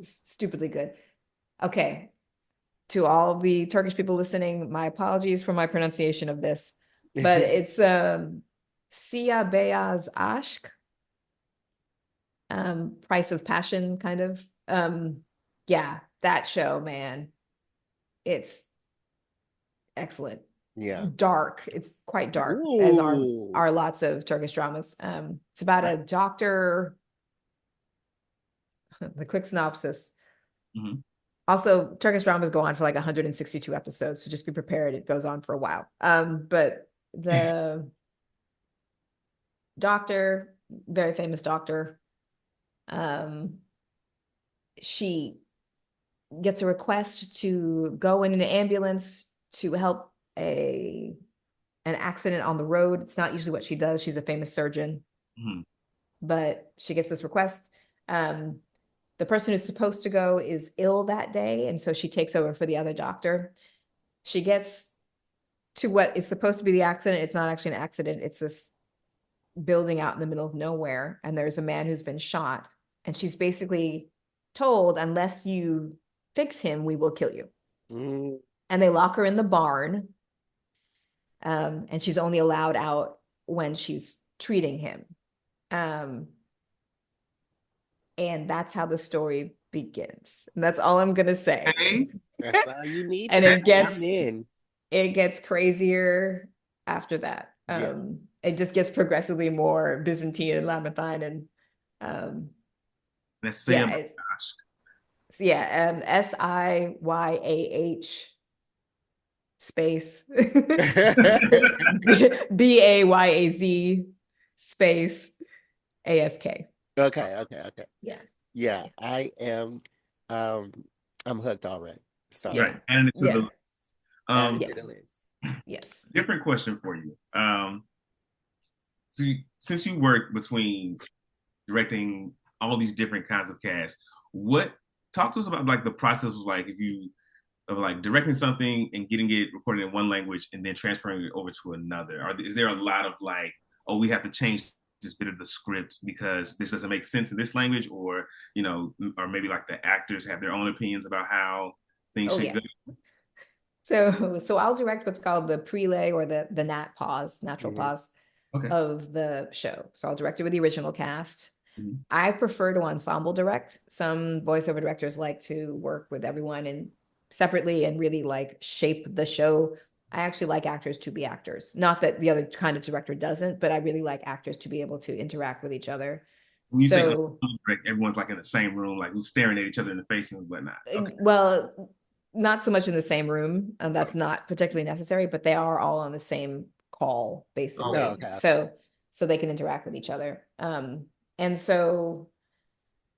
stupidly good. Okay, to all the Turkish people listening, my apologies for my pronunciation of this, but it's Siyah Beyaz Aşk, Price of Passion, kind of. Yeah, that show, man, it's excellent. Yeah, dark. It's quite dark, as are lots of Turkish dramas. It's about a doctor. The quick synopsis. Also, Turkish dramas go on for like 162 episodes, so just be prepared. It goes on for a while. But the doctor, very famous doctor, she gets a request to go in an ambulance to help an accident on the road. It's not usually what she does. She's a famous surgeon, but she gets this request. The person who's supposed to go is ill that day, and so she takes over for the other doctor. She gets to what is supposed to be the accident. It's not actually an accident. It's this building out in the middle of nowhere, and there's a man who's been shot, and she's basically told, unless you fix him, we will kill you. And they lock her in the barn, and she's only allowed out when she's treating him. And that's how the story begins. And that's all I'm gonna say. Okay. That's all you need. And it gets crazier after that. It just gets progressively more Byzantine and Labyrinthine, and Siyah space Bayaz space ASK. Okay. Yeah. I am I'm hooked already. So right. And it's the list. Yes. Different question for you. So since you work between directing all these different kinds of casts, talk to us about like the process of like directing something and getting it recorded in one language and then transferring it over to another. Is there a lot of like, oh, we have to change this bit of the script because this doesn't make sense in this language, or or maybe like the actors have their own opinions about how things should go? So I'll direct what's called the prelay, or the natural pause of the show. So I'll direct it with the original cast. I prefer to ensemble direct. Some voiceover directors like to work with everyone and separately and really like shape the show. I actually like actors to be actors. Not that the other kind of director doesn't, but I really like actors to be able to interact with each other. When you say everyone's like in the same room, like staring at each other in the face and whatnot. Okay. Well, not so much in the same room. That's not particularly necessary, but they are all on the same call, basically. So they can interact with each other. And so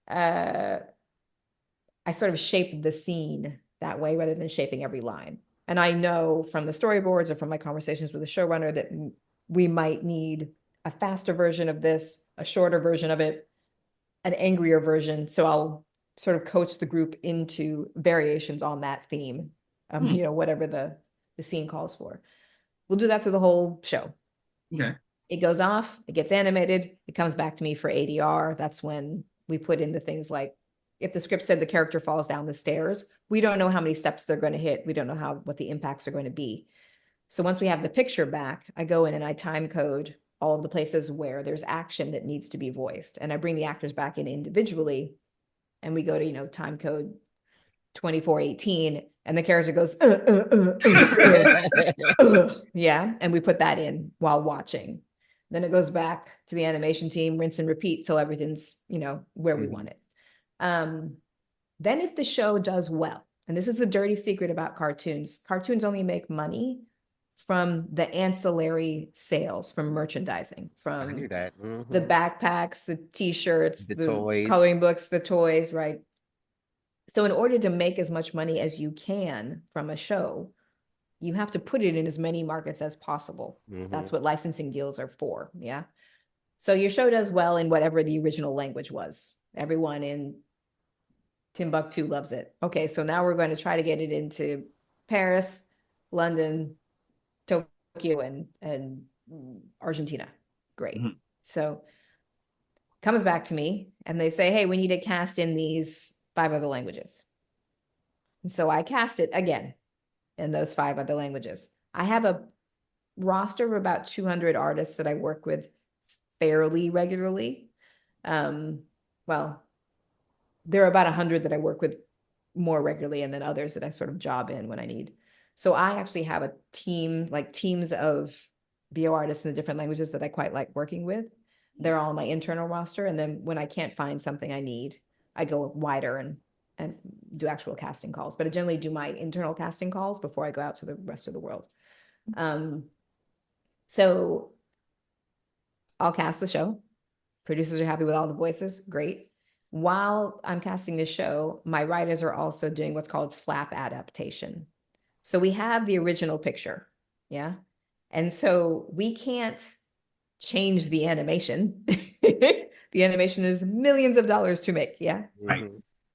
I sort of shaped the scene that way rather than shaping every line. And I know from the storyboards or from my conversations with the showrunner that we might need a faster version of this, a shorter version of it, an angrier version. So I'll sort of coach the group into variations on that theme, whatever the scene calls for. We'll do that through the whole show. Okay. It goes off, it gets animated, it comes back to me for ADR. That's when we put in the things like, if the script said the character falls down the stairs, we don't know how many steps they're going to hit. We don't know what the impacts are going to be. So once we have the picture back, I go in and I time code all of the places where there's action that needs to be voiced. And I bring the actors back in individually, and we go to, time code 2418, and the character goes, yeah. And we put that in while watching. Then it goes back to the animation team, rinse and repeat till everything's, where we want it. Then if the show does well, and this is the dirty secret about cartoons only make money from the ancillary sales, from merchandising, I knew from that. the backpacks, the t-shirts, The the toys. coloring books, the toys, right? So in order to make as much money as you can from a show, you have to put it in as many markets as possible. That's what licensing deals are for. Yeah. So your show does well in whatever the original language was. Everyone in Timbuktu loves it. Okay, so now we're going to try to get it into Paris, London, Tokyo, and Argentina. Great. So comes back to me and they say, hey, we need to cast in these 5 other languages. And so I cast it again in those 5 other languages. I have a roster of about 200 artists that I work with fairly regularly. Well, there are about 100 that I work with more regularly, and then others that I sort of job in when I need. So I actually have a team, like teams of VO artists in the different languages that I quite like working with. They're all on my internal roster. And then when I can't find something I need, I go wider and do actual casting calls. But I generally do my internal casting calls before I go out to the rest of the world. So I'll cast the show. Producers are happy with all the voices. Great. While I'm casting the show, my writers are also doing what's called flap adaptation. So we have the original picture. Yeah. And so we can't change the animation. The animation is millions of dollars to make. Yeah. Right.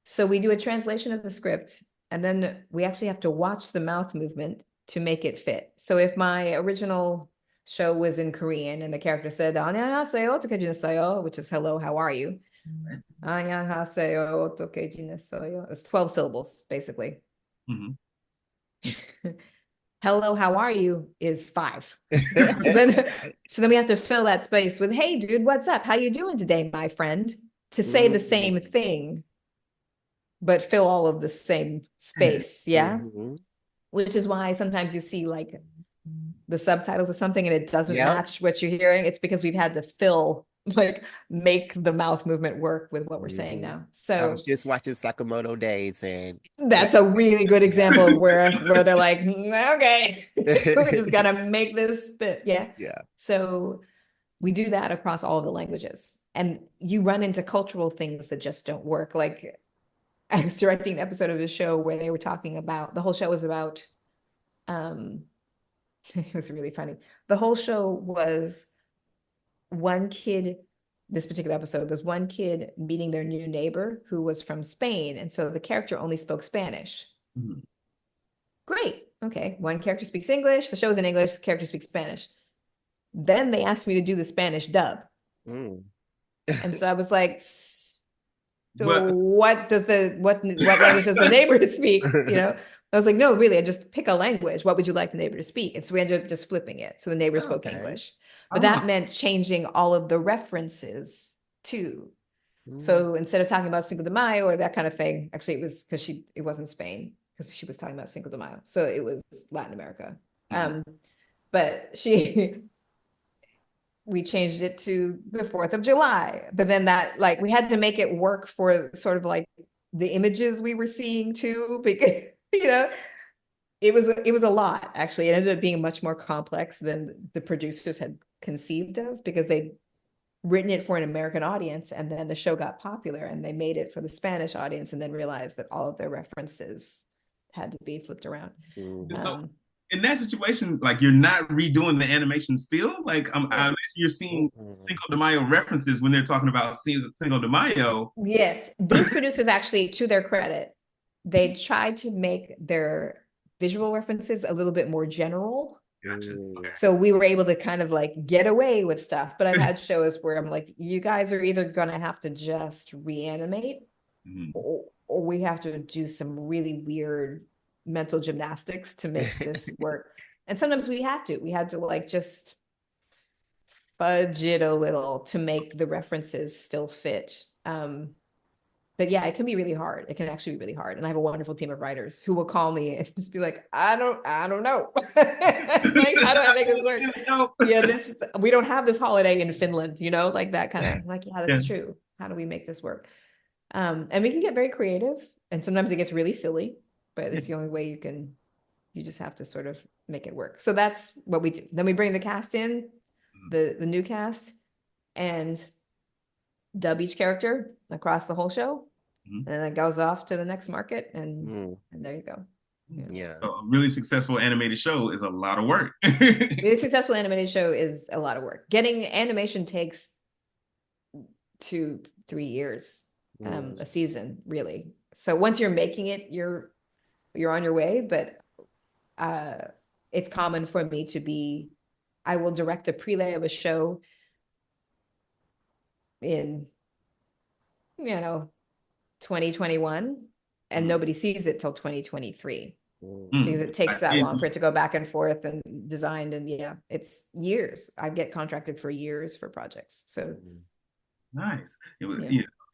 So we do a translation of the script, and then we actually have to watch the mouth movement to make it fit. So if my original show was in Korean and the character said, "안녕하세요, 어떻게 지냈어요?" which is hello, how are you? 안녕하세요, 어떻게 지냈어요? It's 12 syllables, basically. Hello, how are you is 5. So then we have to fill that space with, hey, dude, what's up? How you doing today, my friend? To say the same thing, but fill all of the same space. Yeah. Which is why sometimes you see like the subtitles or something and it doesn't match what you're hearing. It's because we've had to make the mouth movement work with what we're saying now. So I was just watching Sakamoto Days, and that's a really good example of where they're like, okay, we just gotta make this fit. Yeah. So we do that across all of the languages, and you run into cultural things that just don't work. Like I was directing an episode of this show where they were talking about, the whole show was about, it was really funny. The whole show was one kid, this particular episode was one kid meeting their new neighbor who was from Spain. And so the character only spoke Spanish. Great. Okay. One character speaks English. The show's in English. The character speaks Spanish. Then they asked me to do the Spanish dub. And so I was like, so what language does the neighbor speak? I was like, no, really, I just pick a language. What would you like the neighbor to speak? And so we ended up just flipping it. So the neighbor spoke English. But that meant changing all of the references too. So instead of talking about Cinco de Mayo or that kind of thing, actually it was because it wasn't Spain, because she was talking about Cinco de Mayo. So it was Latin America. But we changed it to the 4th of July. But then that, like, we had to make it work for sort of like the images we were seeing too, because, it was a lot, actually. It ended up being much more complex than the producers had conceived of, because they'd written it for an American audience, and then the show got popular and they made it for the Spanish audience, and then realized that all of their references had to be flipped around. So in that situation, like, you're not redoing the animation still? Like, I imagine you're seeing Cinco de Mayo references when they're talking about Cinco de Mayo. Yes, these producers actually, to their credit, they tried to make their visual references a little bit more general. Gotcha. Okay. So we were able to kind of like get away with stuff. But I've had shows where I'm like, you guys are either going to have to just reanimate, or we have to do some really weird mental gymnastics to make this work. And sometimes we had to like just fudge it a little to make the references still fit. But But yeah, it can be really hard. It can actually be really hard. And I have a wonderful team of writers who will call me and just be like, I don't know. Like, how do I make this work? Yeah, we don't have this holiday in Finland, like that kind of like, yeah, that's true. How do we make this work? And we can get very creative, and sometimes it gets really silly, but it's the only way you just have to sort of make it work. So that's what we do. Then we bring the cast in, the new cast, and dub each character across the whole show. And then it goes off to the next market, and there you go. Yeah. So a really successful animated show is a lot of work. Really successful animated show is a lot of work. Getting animation takes 2-3 years a season, really. So once you're making it, you're on your way. But it's common for me I will direct the prelay of a show in 2021, and nobody sees it till 2023 because it takes that long for it to go back and forth and designed. And yeah, it's years. I get contracted for years for projects. So nice.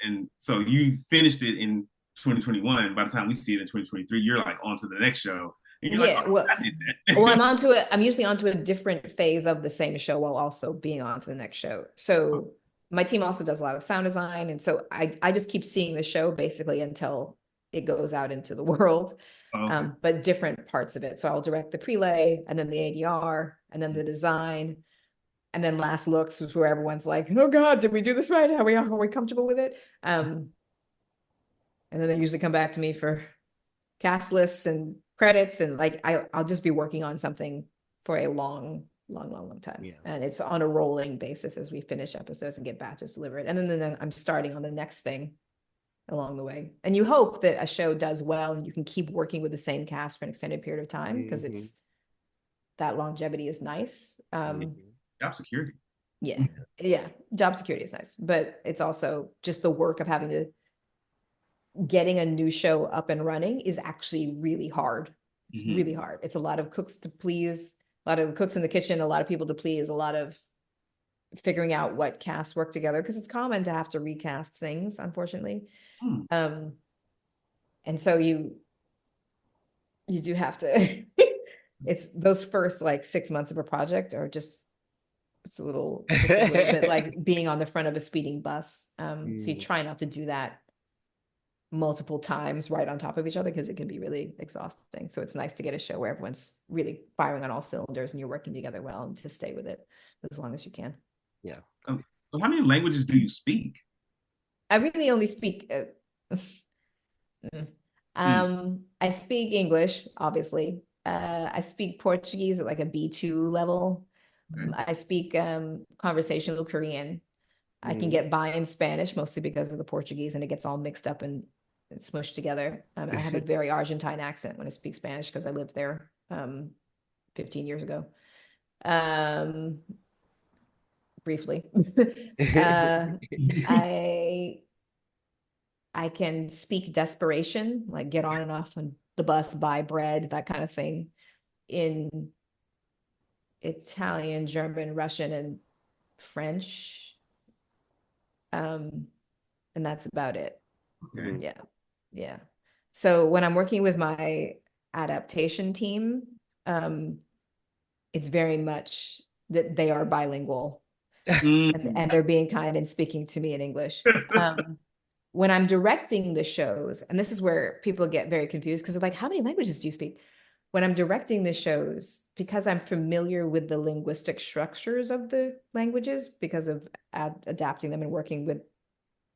And so you finished it in 2021. By the time we see it in 2023, you're like on to the next show. And you're like, well, I did that. well, I'm usually onto a different phase of the same show while also being on to the next show. So my team also does a lot of sound design. And so I just keep seeing the show basically until it goes out into the world, but different parts of it. So I'll direct the prelay, and then the ADR, and then the design, and then last looks is where everyone's like, oh God, did we do this right? Are we comfortable with it? And then they usually come back to me for cast lists and credits. And like, I'll just be working on something for a long time. Yeah. And it's on a rolling basis as we finish episodes and get batches delivered. And then I'm starting on the next thing along the way. And you hope that a show does well and you can keep working with the same cast for an extended period of time, because it's that longevity is nice. Job security. Yeah. Job security is nice, but it's also just the work of getting a new show up and running is actually really hard. It's really hard. It's a lot of cooks to please, a lot of cooks in the kitchen, a lot of people to please, a lot of figuring out what casts work together, because it's common to have to recast things, unfortunately. And so you do have to it's those first like 6 months of a project are just a little bit like being on the front of a speeding bus. So you try not to do that multiple times right on top of each other, because it can be really exhausting. So it's nice to get a show where everyone's really firing on all cylinders and you're working together well, and to stay with it as long as you can. Yeah. So how many languages do you speak? I really only speak I speak English, obviously. I speak Portuguese at like a B2 level. I speak conversational Korean. I can get by in Spanish, mostly because of the Portuguese, and it gets all mixed up and smushed together. I have a very Argentine accent when I speak Spanish because I lived there 15 years ago. Briefly. I can speak desperation, like get on and off on the bus, buy bread, that kind of thing, in Italian, German, Russian, and French. And that's about it. Okay. Yeah. So when I'm working with my adaptation team, it's very much that they are bilingual and they're being kind and speaking to me in English. When I'm directing the shows, and this is where people get very confused because they're like, how many languages do you speak? When I'm directing the shows, because I'm familiar with the linguistic structures of the languages, because of adapting them and working with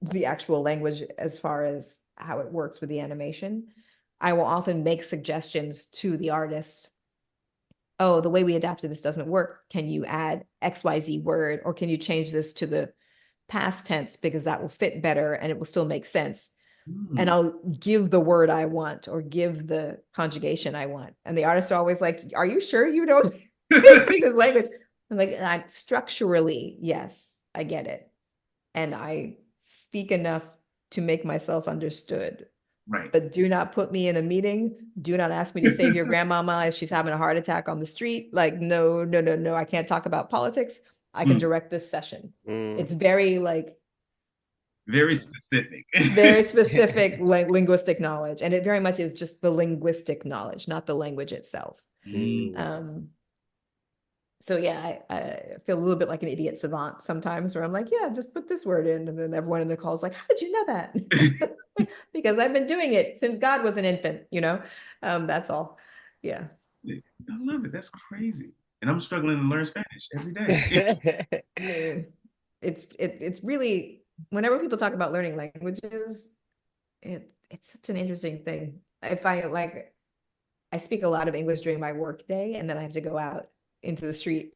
the actual language as far as how it works with the animation, I will often make suggestions to the artist. Oh, the way we adapted this doesn't work. Can you add XYZ word, or can you change this to the past tense because that will fit better and it will still make sense? And I'll give the word I want or give the conjugation I want. And the artists are always like, are you sure you don't speak this language? I'm like, structurally, yes, I get it. And I speak enough to make myself understood. Right. But do not put me in a meeting. Do not ask me to save your grandmama if she's having a heart attack on the street. Like, no. I can't talk about politics. I can direct this session. It's very like Very specific. Very specific linguistic knowledge. And it very much is just the linguistic knowledge, not the language itself. So yeah, I feel a little bit like an idiot savant sometimes where I'm like, yeah, just put this word in. And then everyone in the call is like, how did you know that? Because I've been doing it since God was an infant, that's all. Yeah. I love it. That's crazy. And I'm struggling to learn Spanish every day. It's really, whenever people talk about learning languages, it's such an interesting thing. I find like I speak a lot of English during my work day, and then I have to go out into the street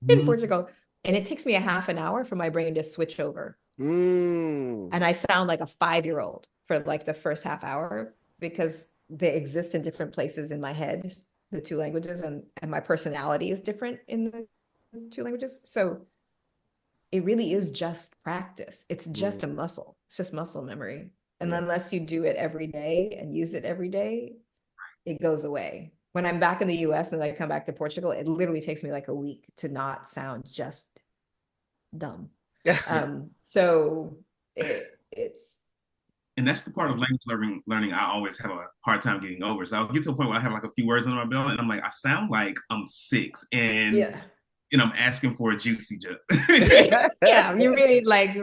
in Portugal, and it takes me a half an hour for my brain to switch over. And I sound like a 5-year-old for like the first half hour because they exist in different places in my head, the two languages, and my personality is different in the two languages. So it really is just practice. It's just a muscle. It's just muscle memory. And unless you do it every day and use it every day, it goes away. When I'm back in the US and I come back to Portugal, it literally takes me like a week to not sound just dumb. So it's. And that's the part of language learning I always have a hard time getting over. So I'll get to a point where I have like a few words under my belt and I'm like, I sound like I'm 6 and I'm asking for a juicy joke. Yeah, you really like,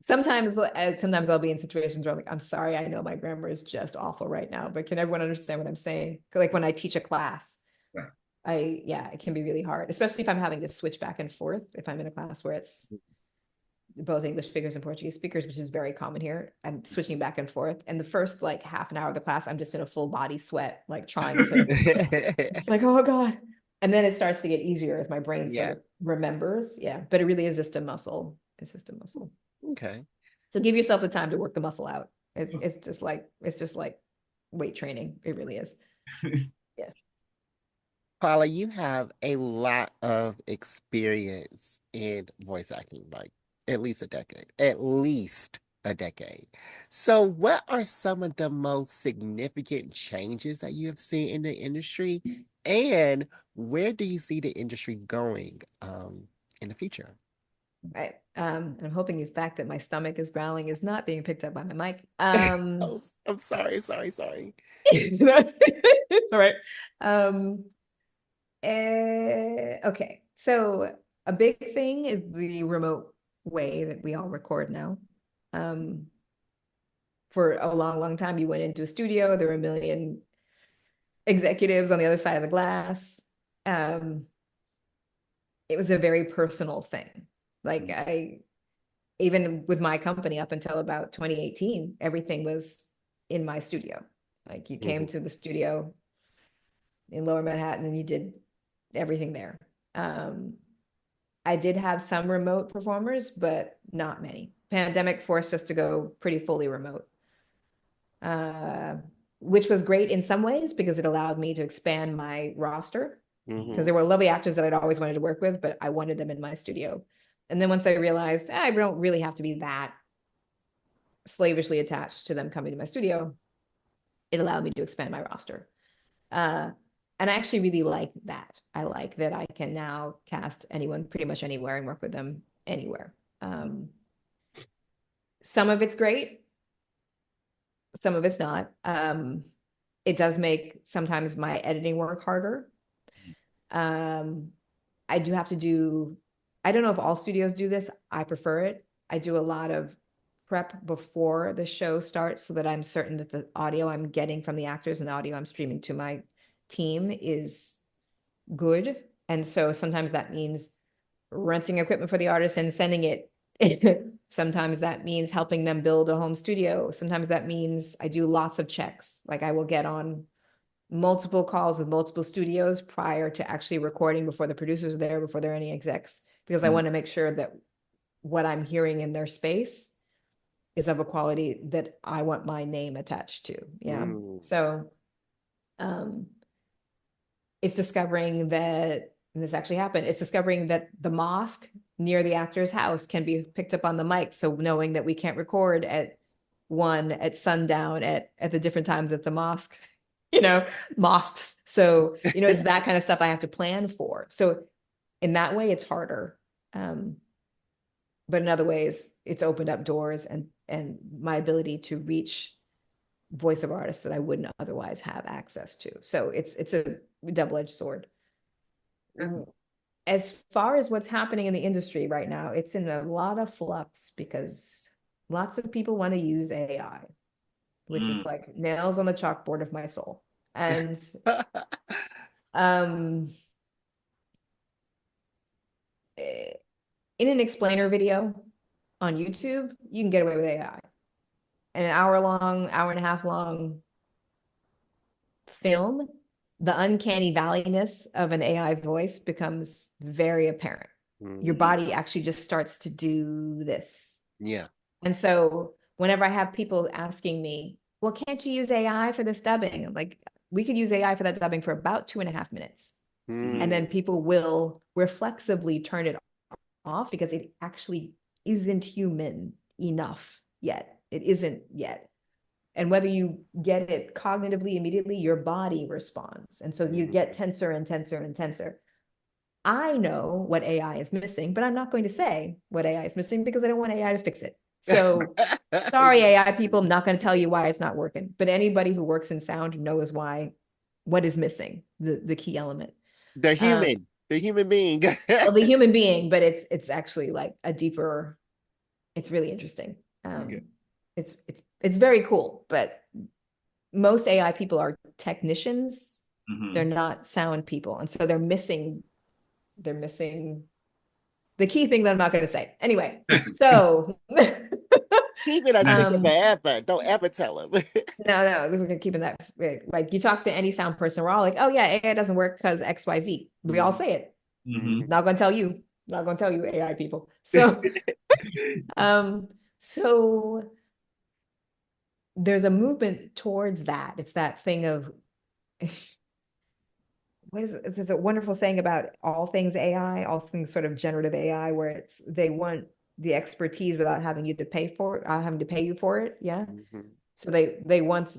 sometimes I'll be in situations where I'm like, I'm sorry, I know my grammar is just awful right now, but can everyone understand what I'm saying? Like when I teach a class, it can be really hard, especially if I'm having to switch back and forth. If I'm in a class where it's both English speakers and Portuguese speakers, which is very common here, I'm switching back and forth. And the first like half an hour of the class, I'm just in a full body sweat, like trying to, it's like, oh God. And then it starts to get easier as my brain sort of remembers. Yeah. But it really is just a muscle. It's just a muscle. Okay. So give yourself the time to work the muscle out. It's just like weight training. It really is. Yeah. Paula, you have a lot of experience in voice acting, like at least a decade. At least a decade. So what are some of the most significant changes that you have seen in the industry? And where do you see the industry going in the future? Right. I'm hoping the fact that my stomach is growling is not being picked up by my mic. Oh, I'm sorry. It's all right. Okay. So a big thing is the remote way that we all record now. For a long, long time, you went into a studio, there were a million executives on the other side of the glass. It was a very personal thing. Like even with my company up until about 2018, everything was in my studio. Like you came to the studio in Lower Manhattan and you did everything there. I did have some remote performers, but not many. Pandemic forced us to go pretty fully remote, which was great in some ways because it allowed me to expand my roster. Because there were lovely actors that I'd always wanted to work with, but I wanted them in my studio. And then once I realized I don't really have to be that slavishly attached to them coming to my studio, it allowed me to expand my roster. And I actually really like that. I like that I can now cast anyone pretty much anywhere and work with them anywhere. Some of it's great. Some of it's not. It does make sometimes my editing work harder. I do have to do, I don't know if all studios do this. I prefer it. I do a lot of prep before the show starts so that I'm certain that the audio I'm getting from the actors and the audio I'm streaming to my team is good. And so sometimes that means renting equipment for the artist and sending it. Sometimes that means helping them build a home studio. Sometimes that means I do lots of checks. Like I will get on multiple calls with multiple studios prior to actually recording before the producers are there, before there are any execs, because I want to make sure that what I'm hearing in their space is of a quality that I want my name attached to. Yeah. So it's discovering that, and this actually happened, it's discovering that the mosque near the actor's house can be picked up on the mic. So knowing that we can't record at 1 at sundown at the different times at the mosque, mosques. So, it's that kind of stuff I have to plan for. So in that way, it's harder. But in other ways, it's opened up doors and and my ability to reach voiceover artists that I wouldn't otherwise have access to. So it's a double-edged sword. As far as what's happening in the industry right now, it's in a lot of flux because lots of people want to use AI, which is like nails on the chalkboard of my soul. And in an explainer video on YouTube, you can get away with AI. An hour long, hour and a half long film, the uncanny valleyness of an AI voice becomes very apparent. Your body actually just starts to do this. Yeah. And so whenever I have people asking me, well, can't you use AI for this dubbing? I'm like, we could use AI for that dubbing for about 2.5 minutes. And then people will reflexively turn it off because it actually isn't human enough yet. It isn't yet. And whether you get it cognitively immediately, your body responds. And so you get tenser and tenser and tenser. I know what AI is missing, but I'm not going to say what AI is missing because I don't want AI to fix it. So sorry, AI people, I'm not going to tell you why it's not working. But anybody who works in sound knows what is missing, the key element. The human being. Well, the human being, but it's actually like a deeper, it's really interesting. It's very cool, but most AI people are technicians. They're not sound people. And so they're missing the key thing that I'm not going to say. Anyway, so keep it a secret forever. Don't ever tell him. No, we're keeping that. Like you talk to any sound person, we're all like, oh yeah, AI doesn't work because XYZ. We all say it. Not going to tell you. Not going to tell you, AI people. So, so there's a movement towards that. It's that thing of what is it? There's a wonderful saying about all things AI, all things sort of generative AI, where they want the expertise without having you to pay for it, having to pay you for it. Yeah. So they want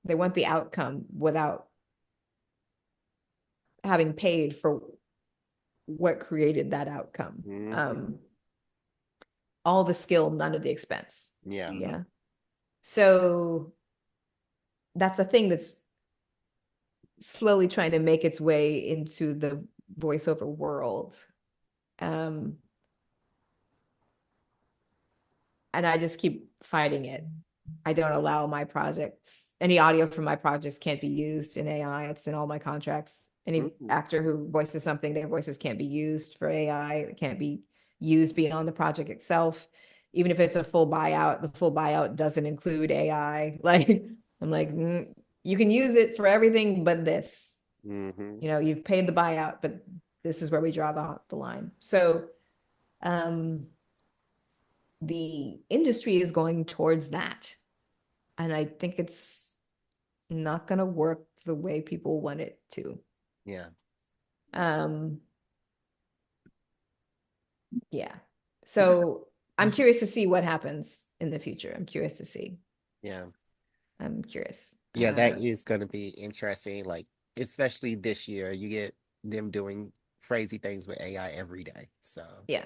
the outcome without having paid for what created that outcome. All the skill, none of the expense. Yeah. So that's a thing that's slowly trying to make its way into the voiceover world. And I just keep fighting it. I don't allow my projects, any audio from my projects can't be used in AI. It's in all my contracts. Any actor who voices something, their voices can't be used for AI. It can't be used beyond the project itself. Even if it's a full buyout, the full buyout doesn't include AI. Like, I'm like, you can use it for everything but this. You know, you've paid the buyout, but this is where we draw the line. So the industry is going towards that. And I think it's not going to work the way people want it to. Yeah. Yeah. So I'm curious to see what happens in the future. I'm curious to see. Yeah. I'm curious. Yeah, that is going to be interesting. Like, especially this year, you get them doing crazy things with AI every day. So yeah.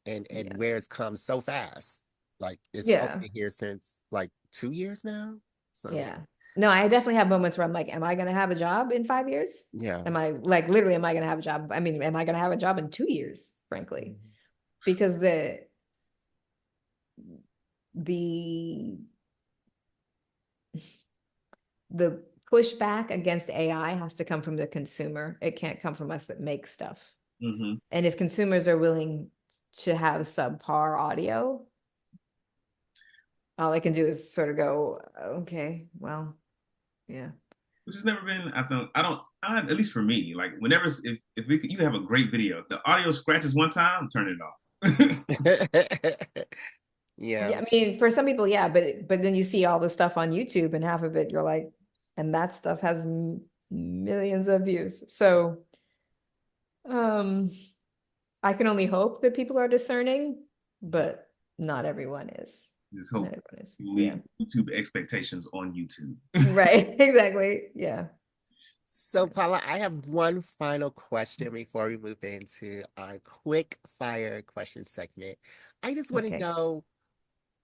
And where it's come so fast. Like it's only here since like 2 years now. So yeah. No, I definitely have moments where I'm like, am I going to have a job in 5 years? Yeah. Am I like, literally, am I going to have a job? I mean, am I going to have a job in 2 years, frankly? Because the pushback against AI has to come from the consumer. It can't come from us that make stuff. And if consumers are willing to have subpar audio, all I can do is sort of go, okay, well, yeah. Which has never been, at least for me, like whenever, you have a great video, the audio scratches one time, turn it off. Yeah. I mean, for some people, yeah, but then you see all the stuff on YouTube and half of it, you're like, and that stuff has millions of views. So, I can only hope that people are discerning, but not everyone is. Just hope YouTube expectations on YouTube. Right, exactly. Yeah. So, Paula, I have one final question before we move into our quick fire question segment. I just want to know,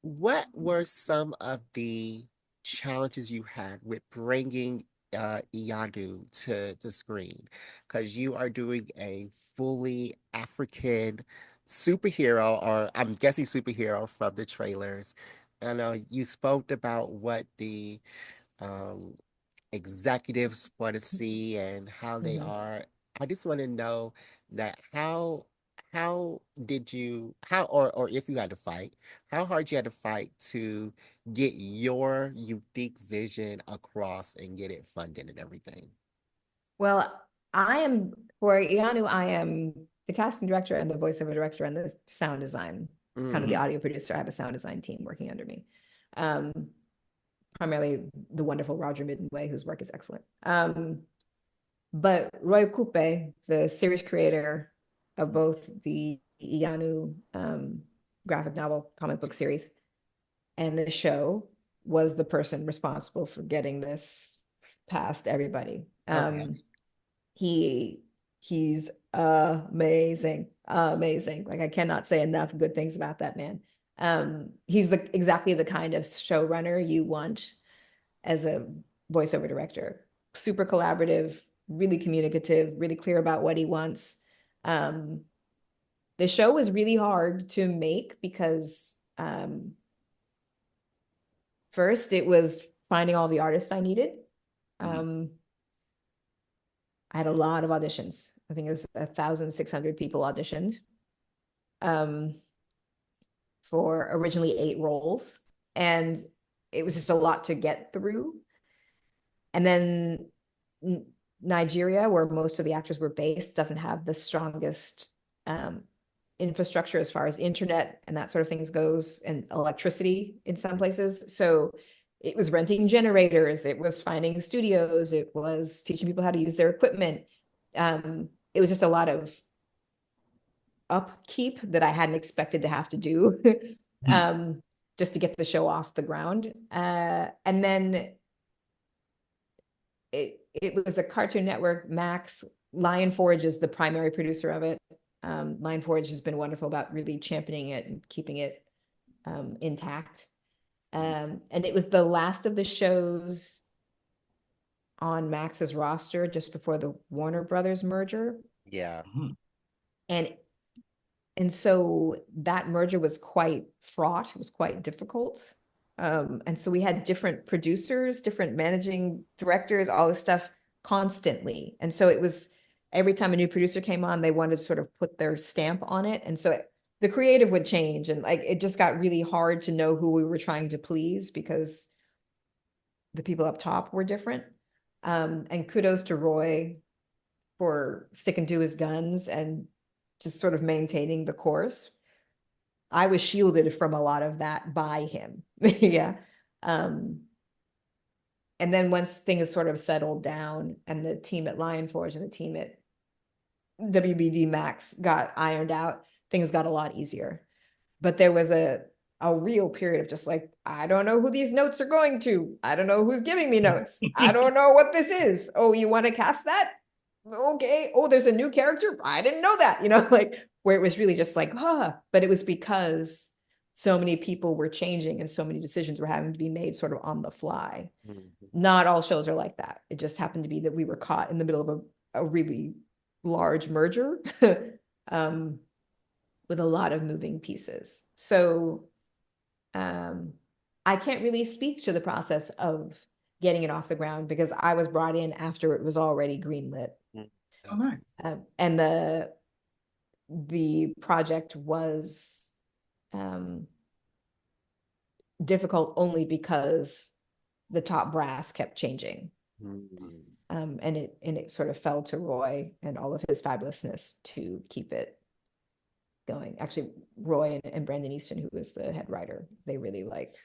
what were some of the challenges you had with bringing Iyanu to the screen? Because you are doing a fully African superhero, or I'm guessing superhero from the trailers. I know you spoke about what the um, executives want to see and how they Mhm. are. I just want to know that how did you how or if you had to fight, how hard you had to fight to get your unique vision across and get it funded and everything. Well, I am for Iyanu, I am the casting director and the voiceover director and the sound design, kind of the Mm, audio producer. I have a sound design team working under me. Um, Primarily the wonderful Roger Middenway, whose work is excellent. But Roy Coupe, the series creator of both the Iyanu graphic novel comic book series and the show, was the person responsible for getting this past everybody. okay. He he's amazing, amazing. Like I cannot say enough good things about that man. He's exactly the kind of showrunner you want as a voiceover director. Super collaborative, really communicative, really clear about what he wants. Um, the show was really hard to make because first it was finding all the artists I needed. I had a lot of auditions. I think it was 1,600 people auditioned for originally 8 roles. And it was just a lot to get through. And then Nigeria, where most of the actors were based, doesn't have the strongest infrastructure as far as internet and that sort of things goes, and electricity in some places. So it was renting generators, it was finding studios, it was teaching people how to use their equipment. It was just a lot of upkeep that I hadn't expected to have to do just to get the show off the ground. And then it was a Cartoon Network, Max. Lion Forge is the primary producer of it. Lion Forge has been wonderful about really championing it and keeping it intact. And it was the last of the shows on Max's roster just before the Warner Brothers merger. Yeah. And so that merger was quite fraught. It was quite difficult. And so we had different producers, different managing directors, all this stuff constantly. And so it was every time a new producer came on, they wanted to sort of put their stamp on it. And so the creative would change, and like it just got really hard to know who we were trying to please because the people up top were different. And kudos to Roy for sticking to his guns and just sort of maintaining the course. I was shielded from a lot of that by him. Yeah. And then once things sort of settled down and the team at Lion Forge and the team at WBD Max got ironed out, things got a lot easier. But there was a real period of just like, I don't know who these notes are going to. I don't know who's giving me notes. I don't know what this is. Oh, you want to cast that? Okay. Oh, there's a new character. I didn't know that, like where it was really just like, but it was because so many people were changing and so many decisions were having to be made sort of on the fly. Not all shows are like that. It just happened to be that we were caught in the middle of a really large merger with a lot of moving pieces. So I can't really speak to the process of getting it off the ground because I was brought in after it was already greenlit. Oh, nice. And the project was difficult only because the top brass kept changing. And it sort of fell to Roy and all of his fabulousness to keep it going. Actually, Roy and Brandon Easton, who was the head writer, they really like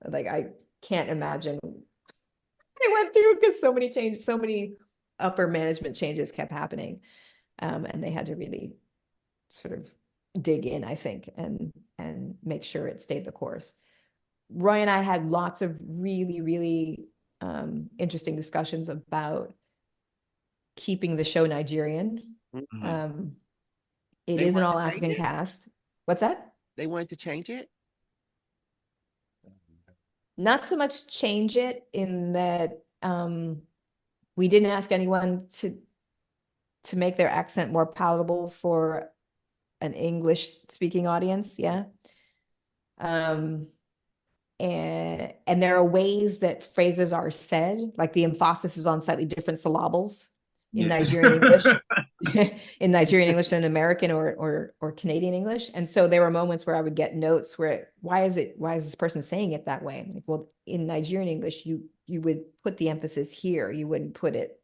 I can't imagine they went through because so many changes, so many upper management changes kept happening. And they had to really sort of dig in, I think, and make sure it stayed the course. Roy and I had lots of really, really interesting discussions about keeping the show Nigerian. It is an all African cast. What's that? They wanted to change it? Not so much change it in that we didn't ask anyone to make their accent more palatable for an English speaking audience. Yeah. And there are ways that phrases are said, like the emphasis is on slightly different syllables in Nigerian English, in Nigerian English than American or Canadian English. And so there were moments where I would get notes where, why is this person saying it that way? Like, well, in Nigerian English, you would put the emphasis here. You wouldn't put it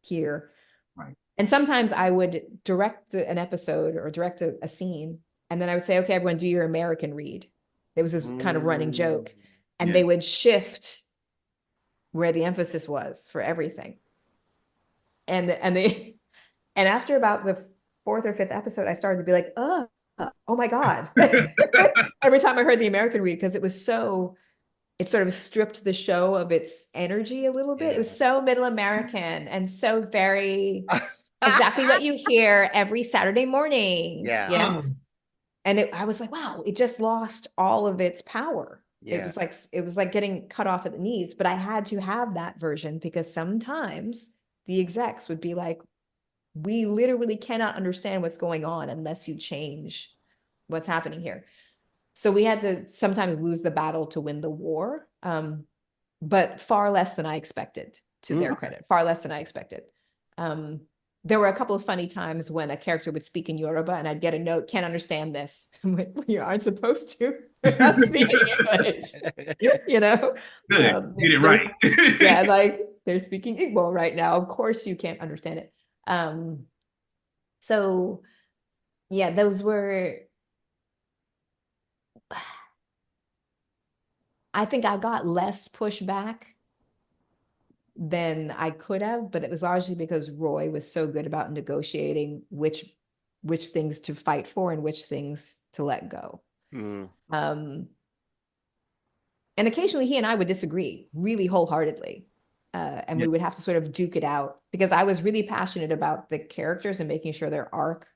here. Right. And sometimes I would direct an episode or direct a scene, and then I would say, okay, everyone do your American read. There was this kind of running joke, and they would shift where the emphasis was for everything. And after about the fourth or fifth episode, I started to be like, oh my God. Every time I heard the American read, because it sort of stripped the show of its energy a little bit. It was so middle American and so very exactly what you hear every Saturday morning. Yeah. You know? And I was like, wow, it just lost all of its power. Yeah. It was like getting cut off at the knees, but I had to have that version because sometimes the execs would be like, we literally cannot understand what's going on unless you change what's happening here. So we had to sometimes lose the battle to win the war, but far less than I expected, to their credit, far less than I expected. There were a couple of funny times when a character would speak in Yoruba and I'd get a note, can't understand this. I'm like, you aren't supposed to. They're not speaking English. You know? Good. Get it right. Yeah, like they're speaking Igbo right now. Of course you can't understand it. So yeah, those were, I think I got less pushback than I could have, but it was largely because Roy was so good about negotiating which things to fight for and which things to let go. And occasionally he and I would disagree really wholeheartedly. And we would have to sort of duke it out because I was really passionate about the characters and making sure their arc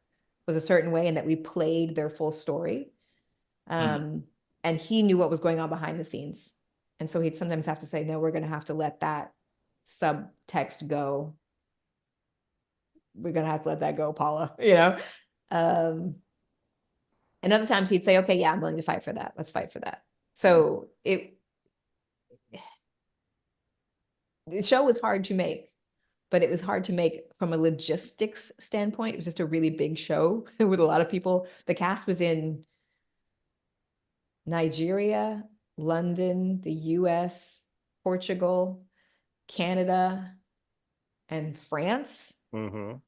was a certain way and that we played their full story. And he knew what was going on behind the scenes. And so he'd sometimes have to say, no, we're going to have to let that subtext go. We're going to have to let that go, Paula, you know? And other times he'd say, okay, yeah, I'm willing to fight for that. Let's fight for that. So the show was hard to make, but it was hard to make from a logistics standpoint. It was just a really big show with a lot of people. The cast was in Nigeria, London, the US, Portugal, Canada, and France. Okay.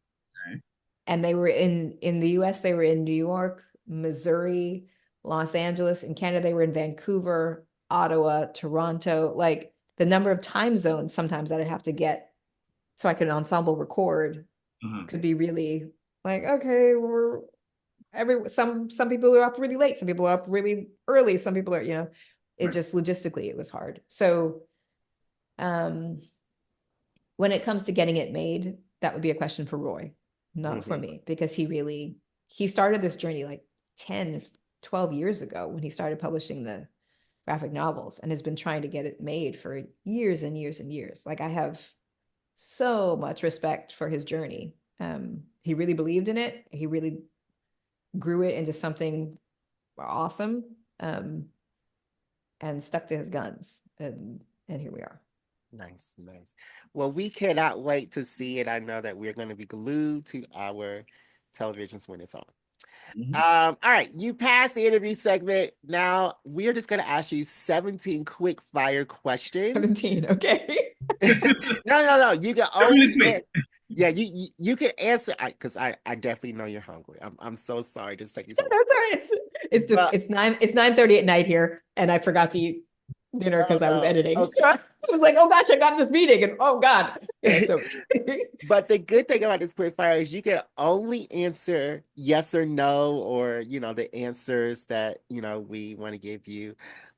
And they were in the US, they were in New York, Missouri, Los Angeles. In Canada, they were in Vancouver, Ottawa, Toronto. Like the number of time zones sometimes that I'd have to get so I could ensemble record could be really like, okay, some people are up really late, some people are up really early, some people are, you know, just logistically it was hard. So when it comes to getting it made, that would be a question for Roy, not for me, because he started this journey like 10, 12 years ago when he started publishing the graphic novels and has been trying to get it made for years and years and years. Like I have so much respect for his journey. He really believed in it. He really grew it into something awesome, and stuck to his guns. And here we are. Nice. Well, we cannot wait to see it. I know that we're going to be glued to our televisions when it's on. All right, you passed the interview segment. Now we're just going to ask you 17 quick fire questions. 17, okay. No. You can only you can answer because I definitely know you're hungry. I'm so sorry to take you so long. It's just it's 9:30 at night here, and I forgot to eat dinner because I was editing. Okay. So I was like, oh gosh, I got this meeting, and oh God. Yeah, so. But the good thing about this quick fire is you can only answer yes or no, or you know, the answers that we want to give you,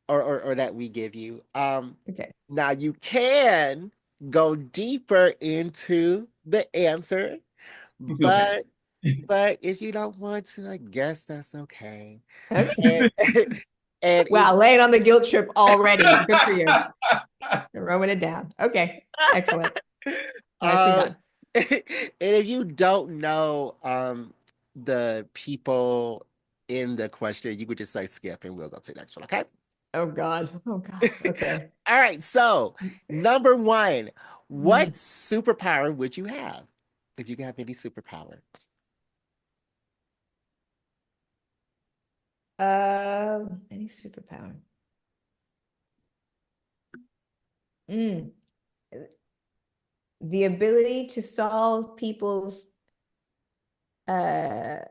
or that we give you. Okay. Now you can go deeper into the answer, but if you don't want to, I guess that's okay. Okay. And Wow, laying on the guilt trip already. Good for you. Throwing it down. Okay, excellent. Nicely done. and if you don't know the people in the question, you could just say skip and we'll go to the next one, okay? Oh God. Oh God. Okay. All right, so number one, what Mhm. superpower would you have if you could have any superpower? Any superpower? Mm. The ability to solve people's the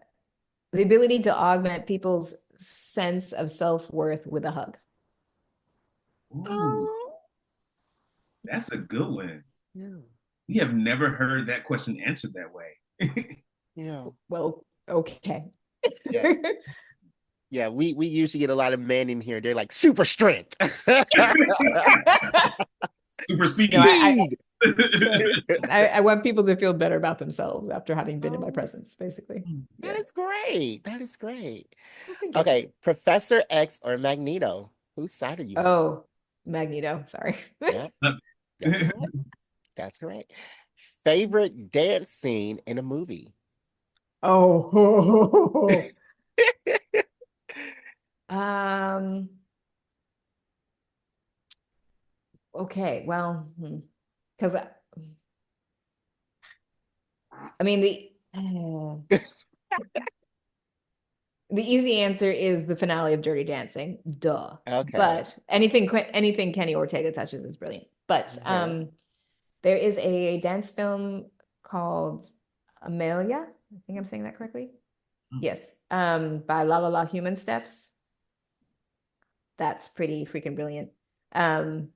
ability to augment people's sense of self-worth with a hug. Ooh, Oh, that's a good one. yeah, We have never heard that question answered that way. yeah, Well, okay. yeah. Yeah, we usually get a lot of men in here. They're like super strength. Super speed. No, I want people to feel better about themselves after having been in my presence, basically. That is great. That is great. Well, thank you. Okay, Professor X or Magneto? Whose side are you on? Oh, Magneto. Sorry. Yeah, that's correct. That's correct. Favorite dance scene in a movie? Oh. Um. Okay. Well, because I mean the easy answer is the finale of Dirty Dancing. Duh. Okay. But anything Kenny Ortega touches is brilliant. But there is a dance film called Amelia. I think I'm saying that correctly. Yes. By La La La Human Steps. That's pretty freaking brilliant. And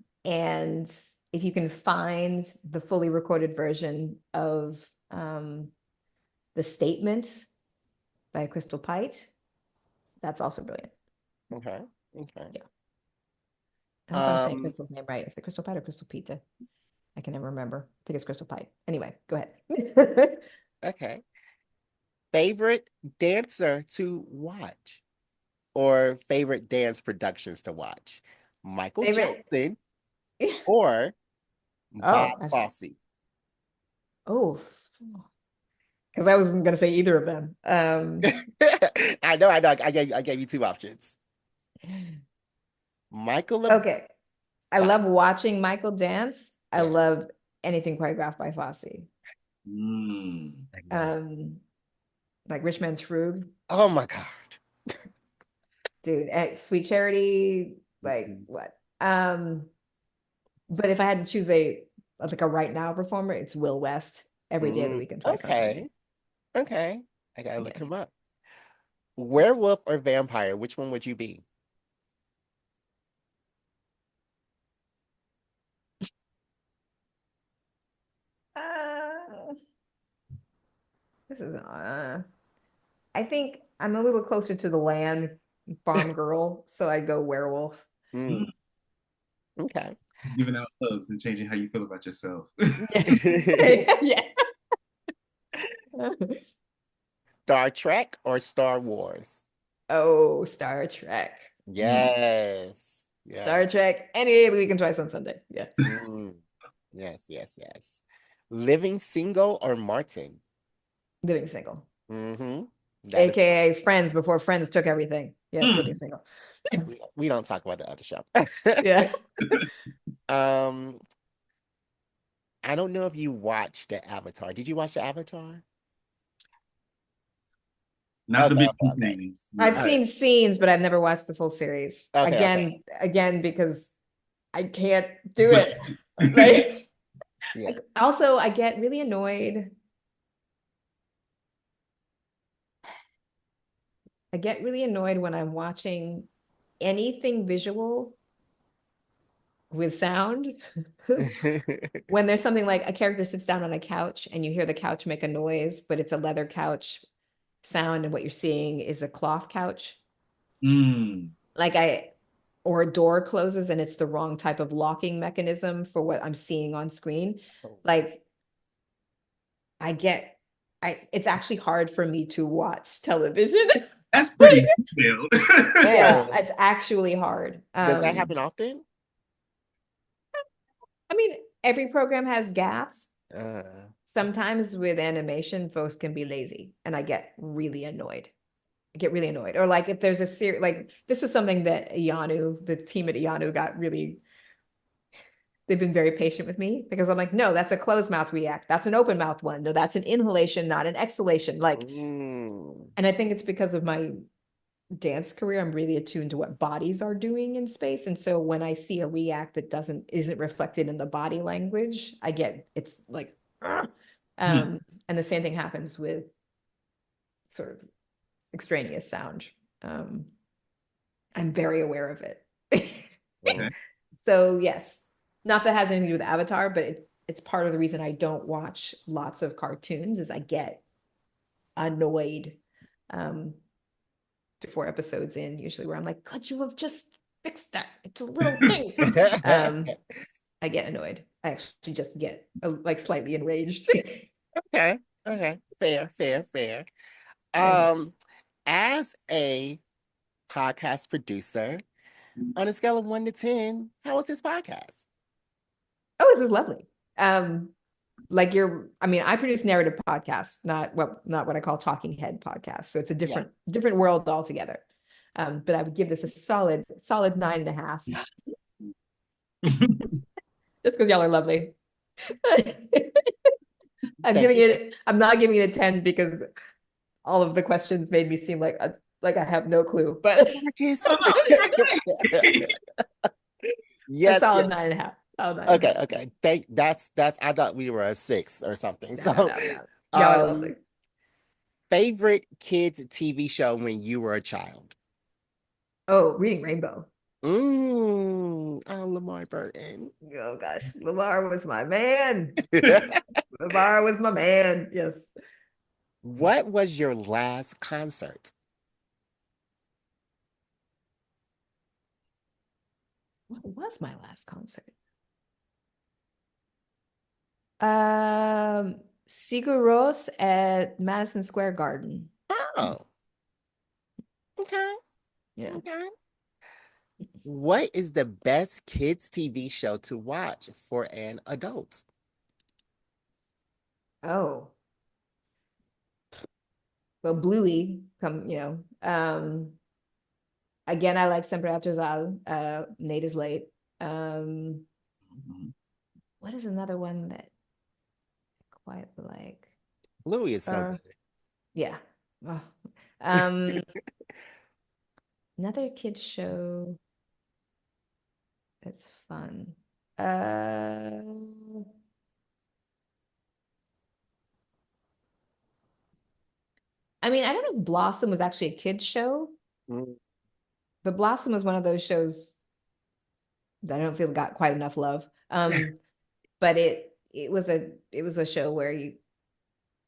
if you can find the fully recorded version of The Statement by Crystal Pite, that's also brilliant. Okay. Okay. Yeah. I hope I'm saying Crystal's name right. Is it Crystal Pite or Crystal Pizza? I can never remember. I think it's Crystal Pite. Anyway, go ahead. Okay. Favorite dancer to watch or favorite dance productions to watch? Michael Jackson or Bob Fosse? Oh, because I wasn't going to say either of them. I know. I gave you two options. Okay. I love watching Michael dance. I love anything choreographed by Fosse. Like Rich Man's Frug. Oh my God. Dude, Sweet Charity, like what? But if I had to choose a right now performer, it's Will West every day of the week and twice on Sunday. Okay. I gotta look him up. Werewolf or vampire? Which one would you be? This is I think I'm a little closer to the land farm girl, so I go werewolf. Okay. Giving out hugs and changing how you feel about yourself. Yeah. Star Trek or Star Wars? Oh, Star Trek. Yes. Yeah. Star Trek any day of the week and twice on Sunday. Yeah. Yes. Living single or Martin? Living single. AKA Friends before Friends took everything. Yeah, living single. We don't talk about the other show. Yeah. I don't know if you watched the Avatar. Did you watch the Avatar? Not the big things. I've seen scenes, but I've never watched the full series. Again, because I can't do it. Right? Like, also, I get really annoyed. When I'm watching anything visual with sound. When there's something like a character sits down on a couch and you hear the couch make a noise, but it's a leather couch sound, and what you're seeing is a cloth couch. Or a door closes and it's the wrong type of locking mechanism for what I'm seeing on screen. Like, I get it's actually hard for me to watch television. That's pretty detailed. Yeah, it's actually hard. Does that happen often? I mean, every program has gaps. Uh, Sometimes with animation, folks can be lazy, and I get really annoyed. Or like if there's a series, like this was something that Iyanu, the team at Iyanu, got really. They've been very patient with me because I'm like, no, that's a closed mouth react. That's an open mouth one. No, that's an inhalation, not an exhalation. Like, and I think it's because of my dance career, I'm really attuned to what bodies are doing in space. And so when I see a react that isn't reflected in the body language, it's like, and the same thing happens with sort of extraneous sound. I'm very aware of it. Okay. So yes, not that it has anything to do with Avatar, but it's part of the reason I don't watch lots of cartoons is I get annoyed. 4 episodes in, usually, where I'm like, could you have just fixed that? It's a little thing. I get annoyed. I actually just get like slightly enraged. Okay. Fair. As a podcast producer, on a scale of 1 to 10, how is this podcast? Oh, this is lovely. I produce narrative podcasts, not what I call talking head podcasts. So it's a different world altogether. But I would give this a solid 9.5. Just because y'all are lovely. I'm not giving it a 10 because all of the questions made me seem like I have no clue. But yes, a solid 9.5. Okay. That's I thought we were a 6 or something. No. Y'all are lovely. Favorite kids TV show when you were a child? Oh, Reading Rainbow. Oh, Lamar Burton. Oh gosh, Lamar was my man. Lamar was my man. Yes. What was your last concert? What was my last concert? Sigur Rós at Madison Square Garden. Oh. Okay. Yeah. Okay. What is the best kids TV show to watch for an adult? Oh. Well, Bluey, again, I like Sempre Atrasado. Nate is late. What is another one that I quite like? Bluey is so good. Yeah. Oh. Another kids show that's fun. I mean, I don't know if Blossom was actually a kids show, but Blossom was one of those shows that I don't feel got quite enough love. But it was a show where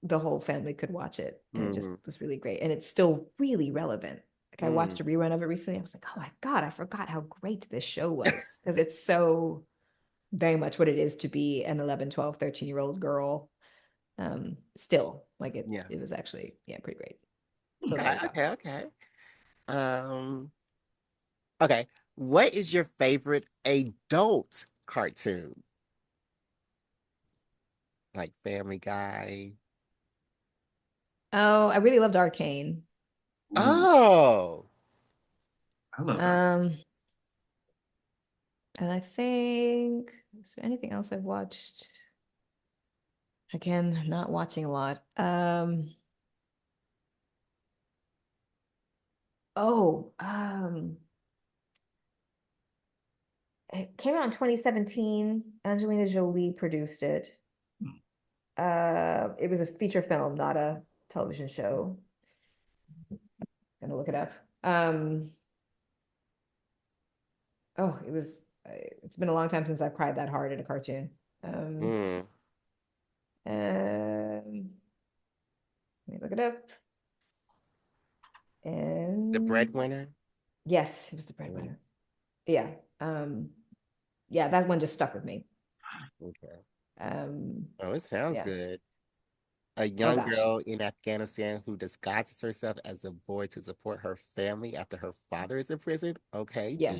the whole family could watch it, and it just was really great, and it's still really relevant. Like I watched a rerun of it recently. I was like, oh my God, I forgot how great this show was because it's so very much what it is to be an 11, 12, 13-year-old girl. Still, like it was actually pretty great. So Okay. What is your favorite adult cartoon? Like Family Guy? Oh, I really loved Arcane. Oh. I love that. And I think, is there anything else I've watched? Again, not watching a lot. It came out in 2017. Angelina Jolie produced it. It was a feature film, not a television show. Gonna look it up. It's been a long time since I've cried that hard at a cartoon. Let me look it up. And The Breadwinner? Yes, it was The Breadwinner. Yeah. That one just stuck with me. Okay. It sounds good. A Oh young gosh. girl in Afghanistan who disguises herself as a boy to support her family after her father is in prison. Okay, Yeah.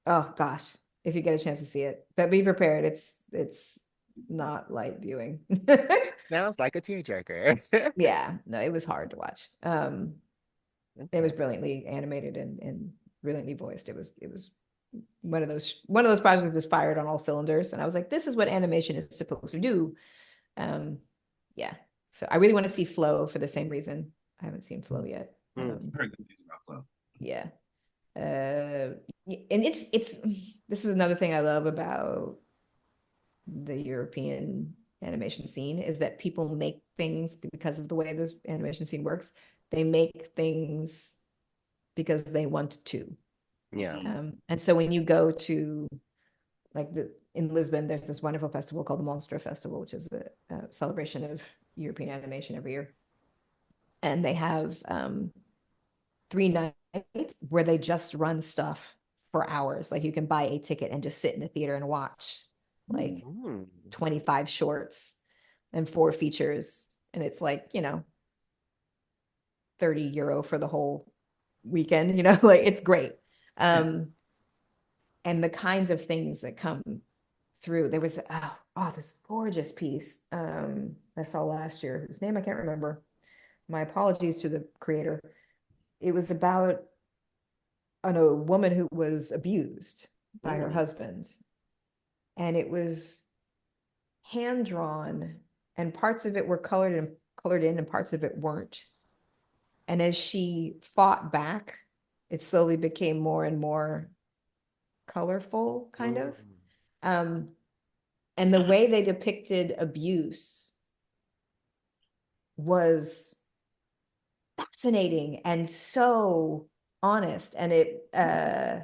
Oh gosh. If you get a chance to see it. But be prepared. It's not light viewing. sounds like a tearjerker. Yeah, no, it was hard to watch. It was Okay. brilliantly animated and brilliantly voiced. It was one of those projects that's fired on all cylinders. And I was like, this is what animation is supposed to do. Um, yeah. So I really want to see Flow for the same reason. I haven't seen Flow yet. I've heard good things about Flow. Yeah. And it's this is another thing I love about the European animation scene is that people make things because of the way this animation scene works. They make things because they want to. Yeah. And so when you go to like in Lisbon, there's this wonderful festival called the Monster Festival, which is a celebration of European animation every year. And they have 3 nights where they just run stuff for hours. Like you can buy a ticket and just sit in the theater and watch like 25 shorts and 4 features. And it's like, 30 euro for the whole weekend, like it's great. And the kinds of things that come through. There was this gorgeous piece I saw last year, whose name I can't remember. My apologies to the creator. It was about a woman who was abused by her husband. And it was hand drawn, and parts of it were colored in, and parts of it weren't. And as she fought back, it slowly became more and more colorful, kind of. And the way they depicted abuse was fascinating and so honest. And I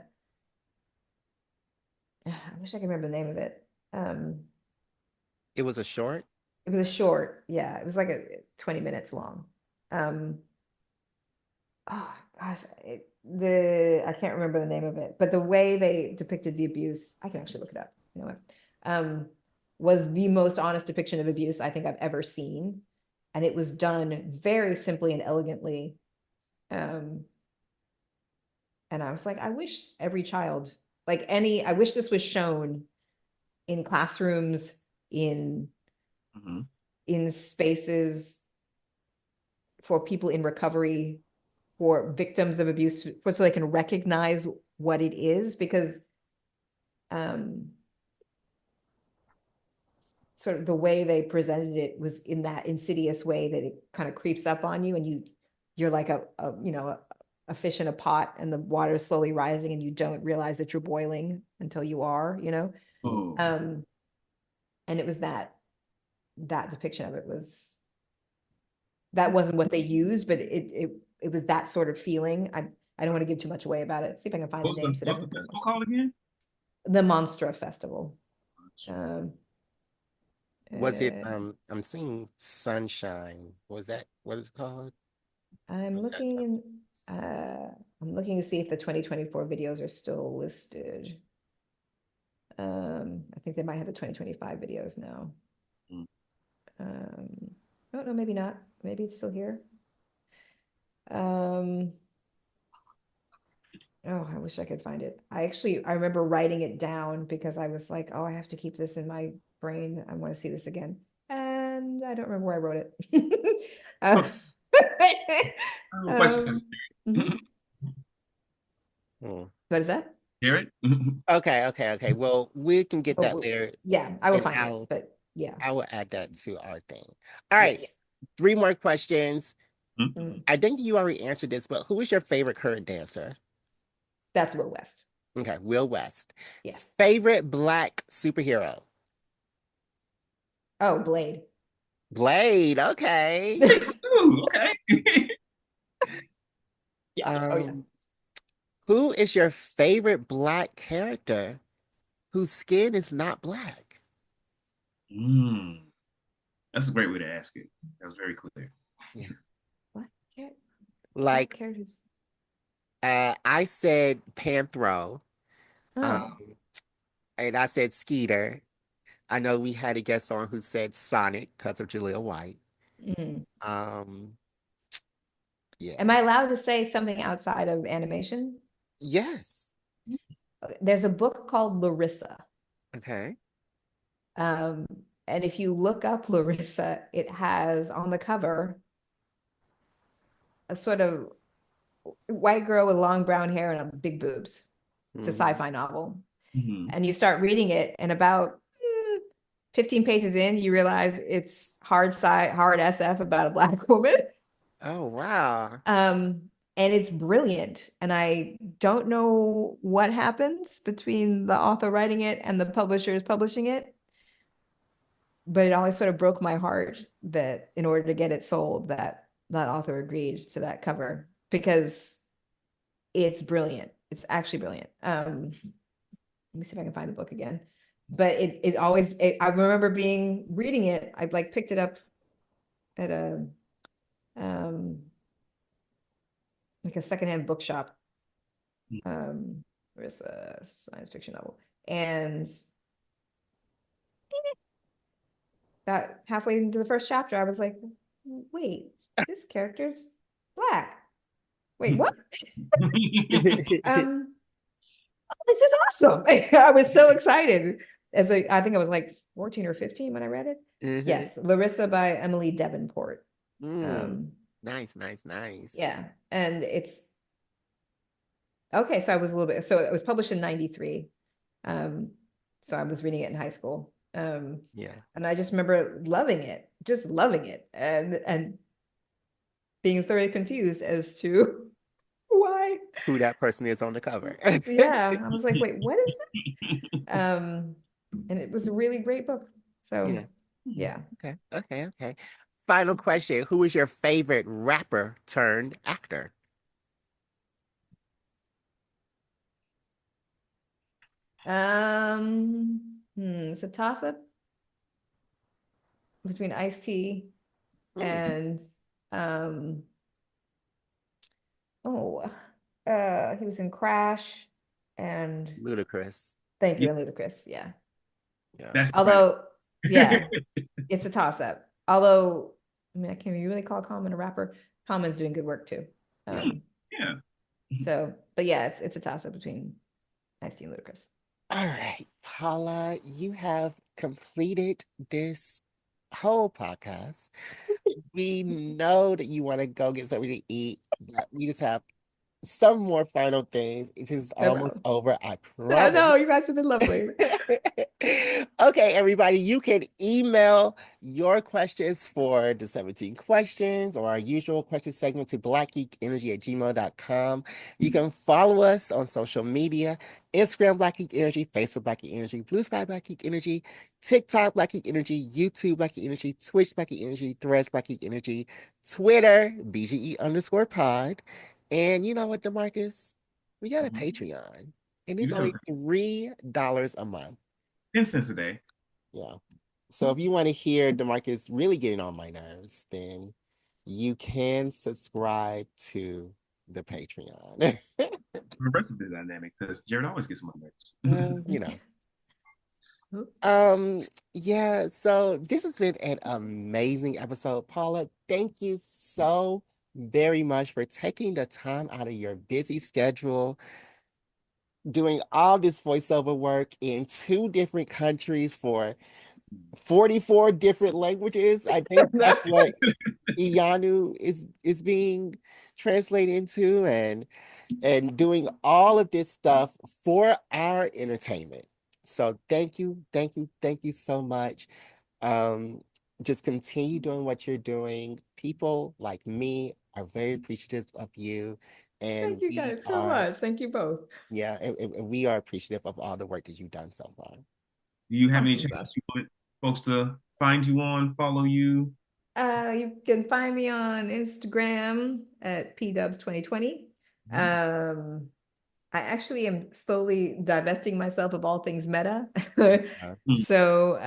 wish I could remember the name of it. It was a short? It was a short. Yeah, it was like 20 minutes long. Oh gosh, I can't remember the name of it, but the way they depicted the abuse, I can actually look it up. You know what? Was the most honest depiction of abuse I think I've ever seen, and it was done very simply and elegantly. And I was like, I wish every child, I wish this was shown in classrooms, in spaces for people in recovery, for victims of abuse, so they can recognize what it is, because sort of the way they presented it was in that insidious way that it kind of creeps up on you, and you're like a fish in a pot, and the water is slowly rising, and you don't realize that you're boiling until you are, and it was that depiction of it wasn't what they used, but it was that sort of feeling. I don't want to give too much away about it. See if I can find the name. What's the festival called again? The Monstra Festival. Was it I'm seeing Sunshine. Was that what it's called? I'm looking to see if the 2024 videos are still listed. I think they might have the 2025 videos now. Oh no, maybe not. Maybe it's still here. Oh, I wish I could find it. I remember writing it down because I was like, oh, I have to keep this in my brain. I want to see this again. And I don't remember where I wrote it. What is that? Hear it? Okay. Well, we can get that later. Yeah, I will find it, but yeah. I will add that to our thing. All right. Yes. 3 more questions. I think you already answered this, but who is your favorite current dancer? That's Will West. Okay, Will West. Yes. Favorite Black superhero? Oh, Blade. Blade, okay. Ooh, okay. Yeah. Who is your favorite Black character whose skin is not black? That's a great way to ask it. That's very clear. Yeah. What? Like, I said Panthro. And I said Skeeter. I know we had a guest on who said Sonic because of Jaleel White. Mm. Yeah. Am I allowed to say something outside of animation? Yes. There's a book called Larissa. Okay. And if you look up Larissa, it has on the cover a sort of white girl with long brown hair and big boobs. It's a sci-fi novel. And you start reading it, and about 15 pages in, you realize it's hard SF about a Black woman. Oh, wow. And it's brilliant. And I don't know what happens between the author writing it and the publishers publishing it. But it always sort of broke my heart that in order to get it sold, that author agreed to that cover, because it's brilliant. It's actually brilliant. Let me see if I can find the book again. But I remember reading it. I like picked it up at a like a secondhand bookshop. There's a science fiction novel, and that halfway into the first chapter, I was like, wait, this character's Black. Wait, what? This is awesome. I was so excited. I think I was like 14 or 15 when I read it. Yes, Larissa by Emily Davenport. Nice. Yeah, and it's okay. So it was published in 93. So I was reading it in high school. Yeah. And I just remember loving it, and being thoroughly confused as to why, who that person is on the cover. Yeah, I was like, wait, what is this? And it was a really great book. So yeah. Okay. Final question. Who is your favorite rapper turned actor? It's a toss-up between Ice-T and he was in Crash and Ludacris. Thank you, and Ludacris. Yeah. Although, yeah, it's a toss-up. Although, I mean, can we really call Common a rapper? Common's doing good work too. Yeah. So, but yeah, it's a toss-up between Ice-T and Ludacris. All right, Paula, you have completed this whole podcast. We know that you want to go get something to eat, but we just have some more final things. It is almost over, I promise. No, you guys have been lovely. Okay, everybody, you can email your questions for the 17 questions or our usual question segment to blackgeekenergy@gmail.com. You can follow us on social media, Instagram Black Geek Energy, Facebook Black Geek Energy, Blue Sky Black Geek Energy, TikTok Black Geek Energy, YouTube Black Geek Energy, Twitch Black Geek Energy, Threads Black Geek Energy, Twitter BGE_pod. And you know what, DeMarcus? We got a Patreon, and it's only $3 a month. 10 cents a day. Yeah. So if you want to hear DeMarcus really getting on my nerves, then you can subscribe to the Patreon. Reverse the dynamic, because Jared always gets my nerves. Well, yeah, so this has been an amazing episode. Paula, thank you so very much for taking the time out of your busy schedule, doing all this voiceover work in 2 different countries for 44 different languages. I think that's what Iyanu is being translated into, and doing all of this stuff for our entertainment. So thank you so much. Just continue doing what you're doing. People like me are very appreciative of you. And thank you guys so much. Thank you both. Yeah, and we are appreciative of all the work that you've done so far. Do you have any channels you want folks to find you on, follow you? You can find me on Instagram at pdubs2020. I actually am slowly divesting myself of all things meta. So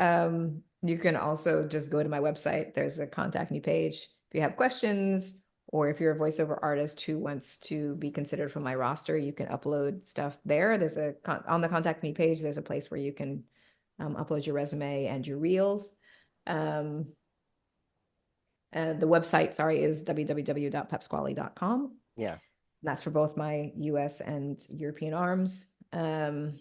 you can also just go to my website. There's a contact me page. If you have questions, or if you're a voiceover artist who wants to be considered for my roster, you can upload stuff there. There's on the contact me page, there's a place where you can upload your resume and your reels. The website, sorry, is www.pepsqually.com. Yeah. That's for both my US and European arms. And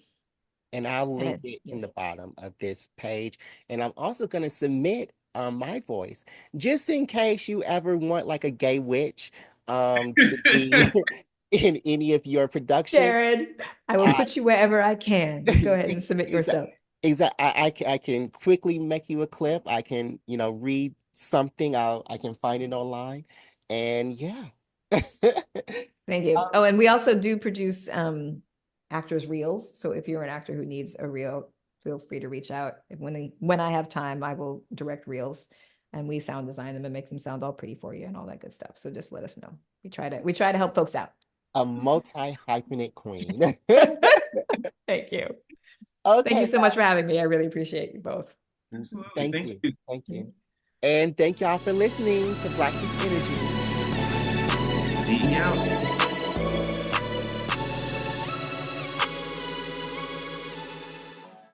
I'll link it in the bottom of this page. And I'm also going to submit my voice, just in case you ever want like a gay witch to be in any of your productions. Jared, I will put you wherever I can. Go ahead and submit your stuff. Exactly. I can quickly make you a clip. I can, read something. I can find it online. And yeah. Thank you. Oh, and we also do produce actors reels. So if you're an actor who needs a reel, feel free to reach out. When I have time, I will direct reels, and we sound design them and make them sound all pretty for you and all that good stuff. So just let us know. We try to help folks out. A multi-hyphenate queen. Thank you. Okay. Thank you so much for having me. I really appreciate you both. Absolutely. Thank you. Thank you. And thank y'all for listening to Black Geek Energy. Be out.